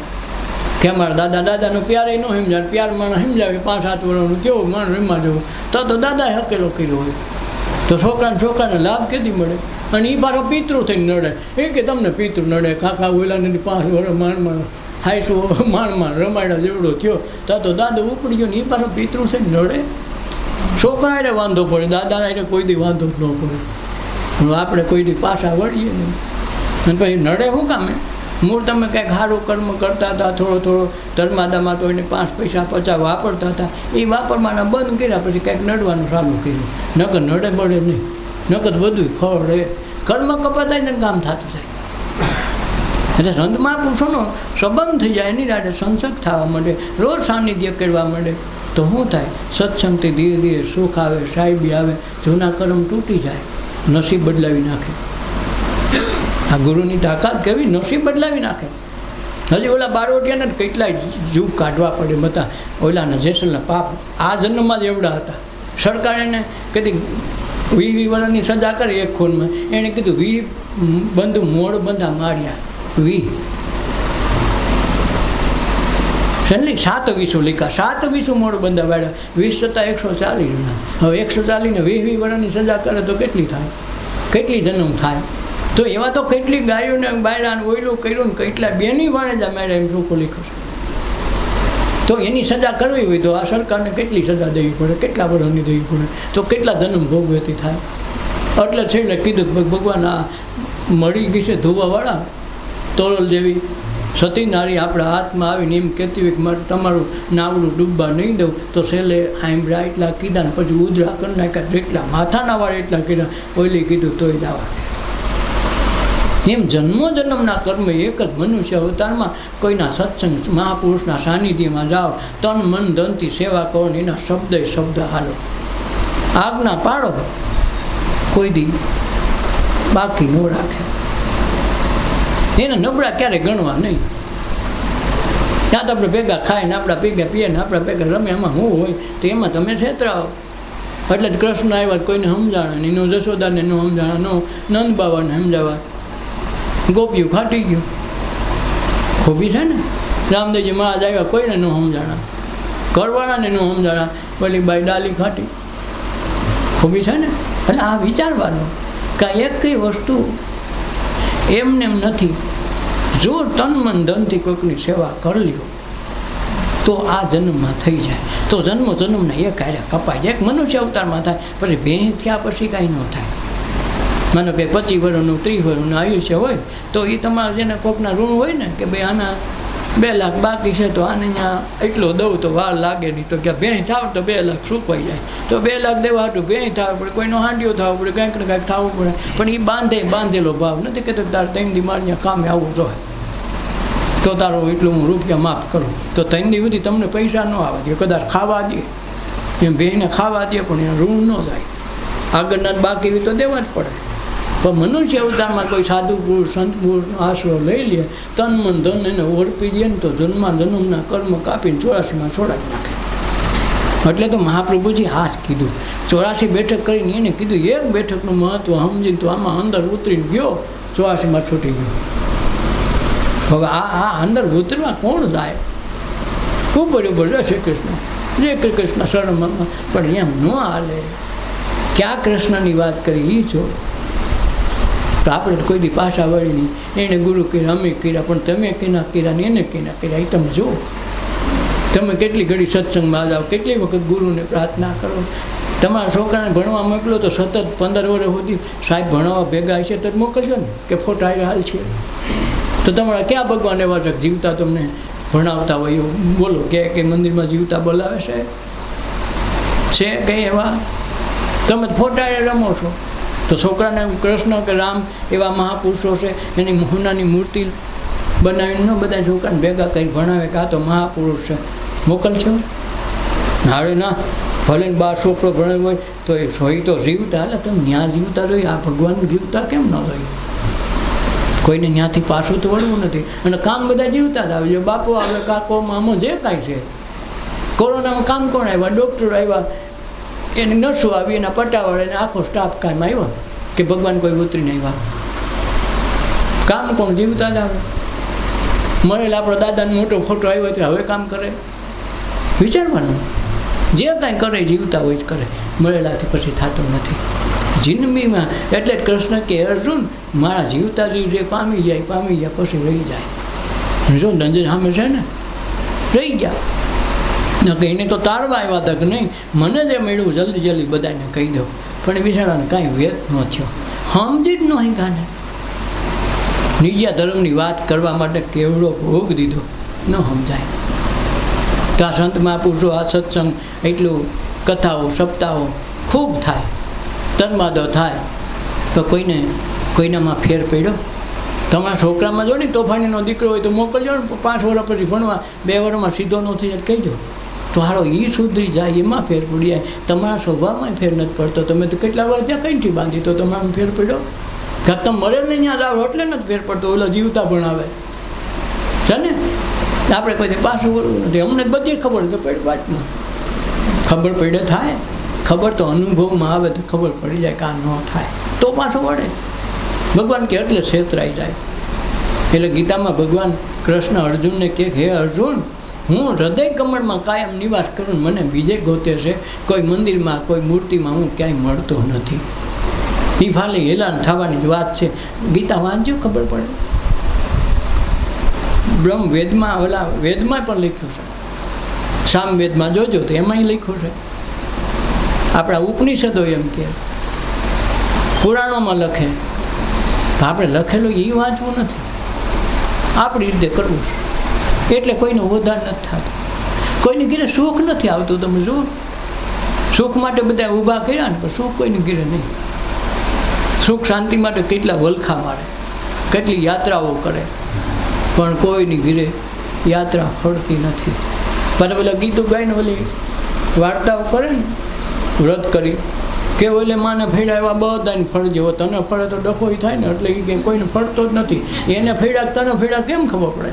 કે અમારા દાદાનો પ્યારે ન સમજાવે, પ્યાર માણસ સમજાવે 5-7 વર્ષનું કેવું માણસ એમાં જવું તો દાદાએ હકેલો કર્યો હોય તો છોકરાને લાભ કેદી મળે. અને એ પાછો પિતૃ થઈને નડે, એ કે તમને પિતૃ નડે, કાકા ઓલાને 5 વર્ષ માંડ હાઈશું માંડ રમાડ્યા જેવડો થયો તો દાદો ઉપડી ગયો ને એ પાછો પિતૃ થઈને નડે. છોકરા એને વાંધો પડે, દાદાને એને કોઈ દી વાંધો જ ન પડે. આપણે કોઈ દી પાછા વળીએ નહીં. અને પછી નડે શું કામે? મૂળ તમે કંઈક સારું કર્મ કરતા હતા, થોડો ધર્માદામાં તો એને 5 પૈસા 50 વાપરતા હતા, એ વાપરવાના બંધ કર્યા પછી કંઈક નડવાનું ચાલુ કર્યું. નકર નડે બળે નહીં, નકર બધું ફળે. કર્મ કપાતા ને કામ થતું જાય. એટલે સંત મહાપુરુષોનો સંબંધ થઈ જાય, એની સાથે સંસર્ગ થવા માંડે, રોજ સાનિધ્ય કરવા માંડે તો શું થાય? સત્સંગથી ધીરે ધીરે સુખ આવે, સાહેબી આવે, જૂના કર્મ તૂટી જાય, નસીબ બદલાવી નાખે. આ ગુરુની તાકાત કેવી, નસીબ બદલાવી નાખે. હજી ઓલા બારોટિયાને કેટલાય જૂગ કાઢવા પડે બધા ઓલાના જેસલના પાપ આ જન્મમાં જ એવડા હતા. સરકારે એને કીધી 20 વર્ષની સજા કરી એક ખૂનમાં, એણે કીધું 20 બંધુ મોડ બંધા માર્યા 20 7 વિસુ લીધા 7 વિસુ મોડ બંધા વાળ્યા 20 છતાં 140 જણા. હવે 140 ને 20 વર્ષની સજા કરે તો કેટલી થાય, કેટલી જન્મ થાય? તો એવા તો કેટલી ગાયોને બાયરાને ઓયલું કર્યું ને કેટલા બેની વાણેજા માર્યા એમ ચોખ્ખું લખ્યું છે. તો એની સજા કરવી હોય તો આ સરકારને કેટલી સજા દેવી પડે, કેટલા વર્ષની દેવી પડે, તો કેટલા જન્મ ભોગવતી થાય. એટલે છે એટલે કીધું ભગવાન આ મળી ગઈ છે ધોવાવાળા તોરલ જેવી સતી નારી આપણા હાથમાં આવીને એમ કહેતી હોય કે મારે તમારું નાવડું ડૂબવા નહીં દઉં, તો છેલ્લે આંબળા એટલા કીધા ને પછી ઉધરા કરી નાખ્યા, જેટલા માથાના વાળે એટલા કીધા, ઓયલી કીધું તોય દાવા દે. એમ જન્મો જન્મના કર્મ એક જ મનુષ્ય અવતારમાં કોઈના સત્સંગ મહાપુરુષના સાનિધ્યમાં જાઓ, તન મન ધનથી સેવા કરો ને એના શબ્દ હાલો, આજ્ઞા પાડો, કોઈ દી બાકી ન રાખે. એને નબળા ક્યારે ગણવા નહીં. ત્યાં તો આપણે ભેગા ખાય ને આપણા ભેગા પીએ ને આપણા ભેગા રમે, એમાં શું હોય? તો એમાં તમે છેતરાઓ. એટલે જ કૃષ્ણ આવ્યા કોઈને સમજાણા નહીં, નો જશોદાને ન સમજાણા, નો નંદ બાબાને સમજાવવા, ગોપીઓ ખાટી ગયું. ખોબી છે ને રામદેવજી મહારાજ આવ્યા કોઈને ન સમજાણા, કરવાણાને ન સમજાણા, બોલી બાઈ ડાલી ખાટી. ખોબી છે ને. એટલે આ વિચારવાનું કે એક કઈ વસ્તુ એમને એમ નથી. જો તન મન ધનથી કોઈકની સેવા કરી લ્યો તો આ જન્મમાં થઈ જાય, તો જન્મના એક હારે કપાય જાય. એક મનુષ્ય અવતારમાં થાય, પછી બે થયા પછી કાંઈ ન થાય. માનો કે 25 વર્ષનું 30 વર્ષનું આયુષ્ય હોય તો એ તમારે જેને કોકના ઋણ હોય ને કે ભાઈ આના 2 લાખ બાકી છે તો આને અહીંયા એટલો દઉં તો વાર લાગે નહીં, તો ક્યાં ભેંસ થાવ તો 2 લાખ સુકવાઈ જાય, તો 2 લાખ દેવા હાટું ભેંસ થવા પડે, કોઈનો હાંડિયો થવો પડે, કંઈક ને કંઈક થવું પડે. પણ એ બાંધેલો ભાવ નથી કહેતો તારે 3 દી મારે અહીંયા કામે આવવું જોઈએ તો તારો એટલું હું રૂપિયા માફ કરું, તો 3 દી સુધી તમને પૈસા ન આવવા દે, કદાચ ખાવા દે એમ ભેંસને ખાવા દે પણ એના ઋણ ન જાય. આગળના બાકી તો દેવા જ પડે. પણ મનુષ્ય અવતારમાં કોઈ સાધુ પુરુષ સંત પુરુષનો આશરો લઈ લે, તન મન ધન એને ઓળપી દે ને તો જન્મના કર્મ કાપીને 84માં છોડાવી નાખે. એટલે તો મહાપ્રભુજી હાથ કીધું 84 બેઠક કરીને એને કીધું એક બેઠકનું મહત્વ સમજીને તો આમાં અંદર ઉતરીને ગયો, 84માં છૂટી ગયો. હવે આ અંદર ઉતરવા કોણ જાય? ખૂબ બરોબર જય શ્રી કૃષ્ણ, જય કૃષ્ણ શરણમાં. પણ એમ ન હાલે. ક્યાં કૃષ્ણની વાત કરી એ જો, તો આપણે કોઈ દી પાછા વળી નહીં. એને ગુરુ કર્યા, અમે કર્યા, પણ તમે કેના કર્યા ને એને કેના કર્યા એ તમે જુઓ. તમે કેટલી ઘડી સત્સંગમાં જાઓ, કેટલી વખત ગુરુને પ્રાર્થના કરો. તમારા છોકરાને ભણવા મોકલો તો સતત 15 વર્ષ સુધી સાહેબ ભણાવવા ભેગા છે તો મોકલશો ને કે ફોટા હાલ છે. તો તમારા ક્યાં ભગવાન એવા છે જીવતા તમને ભણાવતા હોય એવું બોલો, કે મંદિરમાં જીવતા બોલાવે છે કંઈ એવા? તમે ફોટા રમો છો. તો છોકરાને કૃષ્ણ કે રામ એવા મહાપુરુષો છે એની મોહનાની મૂર્તિ બનાવીને ન બધા છોકરાને ભેગા કરી ભણાવે કે આ તો મહાપુરુષ છે, મોકલશો? હવે ના, ભલે 12 છોકરો ભણેલો હોય તો એ જોઈ તો જીવતા. હાલે તમે ત્યાં જીવતા જોઈએ, આ ભગવાનનું જીવતા કેમ ન જોઈએ? કોઈને ત્યાંથી પાછું તો વળવું નથી. અને કામ બધા જીવતા જ આવે છે. બાપુ આવે, કાકો, મામો જે કાંઈ છે. કોરોનામાં કામ કોણ આવ્યા? ડૉક્ટર આવ્યા, એને નર્સો આવી, એના પટાવાળા, એને આખો સ્ટાફ કામ આવ્યો કે ભગવાન કોઈ ઉતરીને આવ્યા. કામ કોણ? જીવતા જ આવે. મળેલા આપણો દાદાનો મોટો ફોટો આવ્યો તો હવે કામ કરે? વિચારવાનું. જે કાંઈ કરે જીવતા હોય જ કરે, મળેલાથી પછી થતું નથી જિંદગીમાં. એટલે જ કૃષ્ણ કે અર્જુન મારા જીવતા જીવ જે પામી જાય પછી રહી જાય. જો નજર સામે છે ને રહી ગયા. એને તો તારવા આવ્યા હતા કે નહીં, મને જે મળ્યું જલ્દી બધાને કહી દઉં. પણ એ બિચારાને કાંઈ વેદ ન થયો, સમજી જ નહીં કાને. નિજા ધર્મની વાત કરવા માટે કેવડો ભોગ દીધો ન સમજાય. તો આ સંત મહાપુરુષો, આ સત્સંગ, એટલું કથાઓ સપ્તાહો ખૂબ થાય, તન્માદો થાય, તો કોઈનામાં ફેર પડ્યો? તમારા છોકરામાં જો ને તોફાનીનો દીકરો હોય તો મોકલજો ને, 5 વર્ષ પછી ભણવા, 2 વર્ષમાં સીધો ન થઈ જાય કહીજો તો હારો એ સુધરી જાય, એમાં ફેર પડી જાય. તમારા સ્વભાવમાં ફેર નથી પડતો. તમે તો કેટલા વર્ષ ત્યાં કંઈથી બાંધી તો તમારામાં ફેર પડ્યો? કાં તમે મળે ને ત્યાં જાઓ એટલે નથી ફેર પડતો, ઓલો જીવતા ભણાવે. છે ને? આપણે કોઈ પાછું વળવું નથી. અમને બધી ખબર તો પડી વાતમાં ખબર પડે થાય. ખબર તો અનુભવમાં આવે તો ખબર પડી જાય કે આ ન થાય તો પાછું વળે. ભગવાન કે એટલે છેતરાઈ જાય. એટલે ગીતામાં ભગવાન કૃષ્ણ અર્જુનને કહે, હે અર્જુન, હું હૃદય કમળમાં કાયમ નિવાસ કરું, મને બીજે ગોતે છે, કોઈ મંદિરમાં કોઈ મૂર્તિમાં હું ક્યાંય મળતો નથી. એ ખાલી હેલાન થવાની જ વાત છે. ગીતા વાંચજો ખબર પડે. બ્રહ્મ વેદમાં ઓલા વેદમાં પણ લખ્યું છે, સામવેદમાં જોજો તો એમાંય લખ્યું છે. આપણા ઉપનિષદો એમ કે, પુરાણોમાં લખે, આપણે લખેલું એ વાંચવું નથી, આપણી રીતે કરવું છે. એટલે કોઈનો વધાર નથી થતો, કોઈને ઘીરે સુખ નથી આવતું. તમે જુઓ, સુખ માટે બધા ઊભા કર્યા ને પણ સુખ કોઈને ઘીરે નહીં. સુખ શાંતિ માટે કેટલા વલખા મારે, કેટલી યાત્રાઓ કરે, પણ કોઈની ઘીરે યાત્રા ફળતી નથી. પણ પેલા ગીતું ગાઈને ઓલી વાર્તાઓ કરે ને, વ્રત કરી કે ઓલે માને ફેડા એવા બધાને ફળ જેવો, તને ફળે તો ડખોઈ થાય ને, એટલે એ કોઈને ફળતો જ નથી. એને ફેડા તને ફેડા કેમ ખબર પડે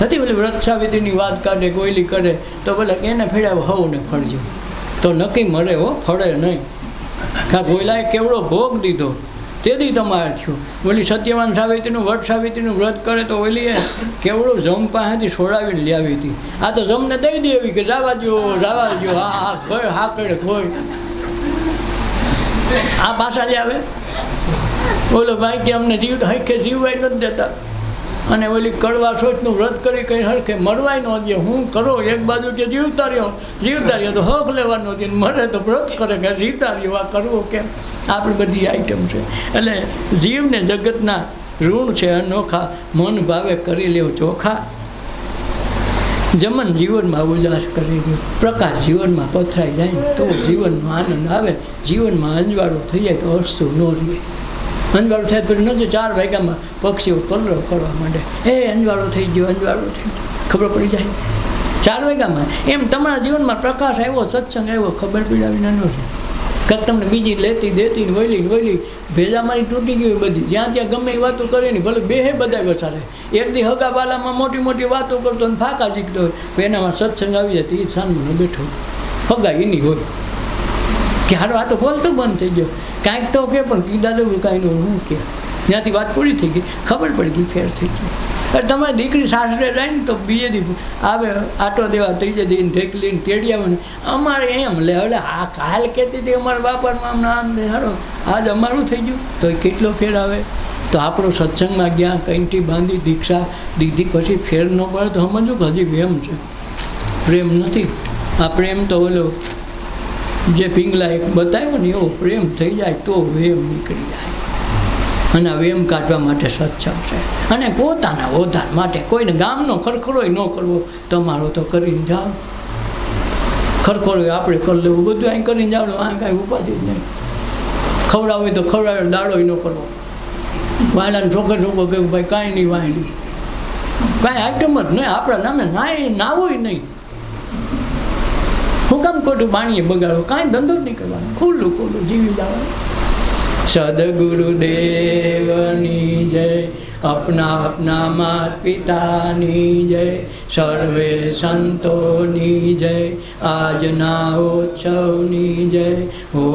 નથી? ઓલી વ્રત સાવિત્રીની વાત કાઢે, કોઈલી કરે તો બોલે કે એને ફેડા હવને ફળજો, તો નક્કી મળે હો, ફળે નહીં. કાં કોઈલાએ કેવડો ભોગ દીધો તેથી તમારે થયું. ઓલી સત્યવાન સાવિત્રીનું વટ સાવિત્રીનું વ્રત કરે તો ઓલીએ કેવડું જમ પાસેથી છોડાવીને લાવી હતી. આ તો જમને દઈ દેવી કે જવા દો, હા ખોય, હા કરે ખોય. આ પાછા જ આવે. ઓલો ભાઈ કે અમને જીવ હરખે જીવવાય નથી દેતા, અને ઓલી કડવા સોચનું વ્રત કરી કંઈ હરખે મરવાય ન દે. હું કરો એક બાજુ કે જીવતા રહ્યો તો હક લેવાનો દે, મરે તો વ્રત કરે કે જીવતા રહ્યો. આ કરવો કેમ? આપણી બધી આઈટમ છે. એટલે જીવને જગતના ઋણ છે અનોખા, મન ભાવે કરી લેવું ચોખા. જમન જીવનમાં ઉજાસ કરી દો, પ્રકાશ જીવનમાં પથરાઈ જાય ને તો જીવનમાં આનંદ આવે. જીવનમાં અંજવાળો થઈ જાય તો હસતું ન રહીએ. અંજવાળો થાય પછી નથી 4 વાગ્યામાં પક્ષીઓ કલરવ કરવા માંડે, અંજવાળો થઈ ગયો, અંજવાળો થઈ ગયો, ખબર પડી જાય 4 વાગ્યામાં. એમ તમારા જીવનમાં પ્રકાશ આવ્યો, સત્સંગ આવ્યો, ખબર પડાવીને ન છે. કાંઈક તમને બીજી લેતી દેતી ને વહેલી ભેજામારી તૂટી ગઈ બધી, જ્યાં ત્યાં ગમે એ વાતો કરે ને, ભલે બેહે બધા વસારે. એક દી હગા બાલામાં મોટી વાતો કરતો ને ફાંકા જીકતો હોય, એનામાં સત્સંગ આવી જાય તો એ સાંજમાં બેઠો હગા એની હોય કે હારો આ તો બોલતો બંધ થઈ ગયો, કાંઈક તો કે પણ કીધા દેવું કાંઈ નું હું કે ત્યાંથી વાત પૂરી થઈ ગઈ, ખબર પડી ગઈ, ફેર થઈ ગઈ. એટલે તમારી દીકરી સાસરે જાય ને તો બીજે દી આવે આટો દેવા, ત્રીજે દીને ઢેકલીને તેડી આવે ને. અમારે એમ લે એટલે આ કાલ કહેતી હતી અમારા બાપાનું આમ ને સારો, આજ અમારું થઈ ગયું તો કેટલો ફેર આવે. તો આપણો સત્સંગમાં ગયા, કંઈથી બાંધી દીક્ષા દીધી પછી ફેર ન પડે તો સમજો કે હજી વેમ છે, પ્રેમ નથી. આ પ્રેમ તો ઓલો જે પિંગલા એક બતાવ્યો ને એવો પ્રેમ થઈ જાય તો વેમ નીકળી જાય. અને વેમ કાઢવા માટે સત્સંગ છે. અને પોતાના ઓધાર માટે કોઈને ગામનો ખરખરોય ન કરવો, તમારો તો કરીને જાઓ. ખરખરોય આપણે કરી લેવું, બધું અહીં કરીને જાવ, આ કાંઈ ઉપાધિ જ નહીં. ખવડાવ હોય તો ખવડાવે, દાડોય ન કરવો. વાયલાને છોકરો કહ્યું ભાઈ કાંઈ નહીં, વાયલી કાંઈ આઈટમ જ નહીં, આપણા નામે નાવું નહીં. હું કામ ખોટું પાણીએ બગાડો, કાંઈ ધંધો જ નહીં કરવાનો, ખુલ્લું જીવી જવાનું. સદગુરુદેવની જય, अपना मात पिताની જય, સર્વે સંતોની જય, આજના ઉત્સવની જય. ઓ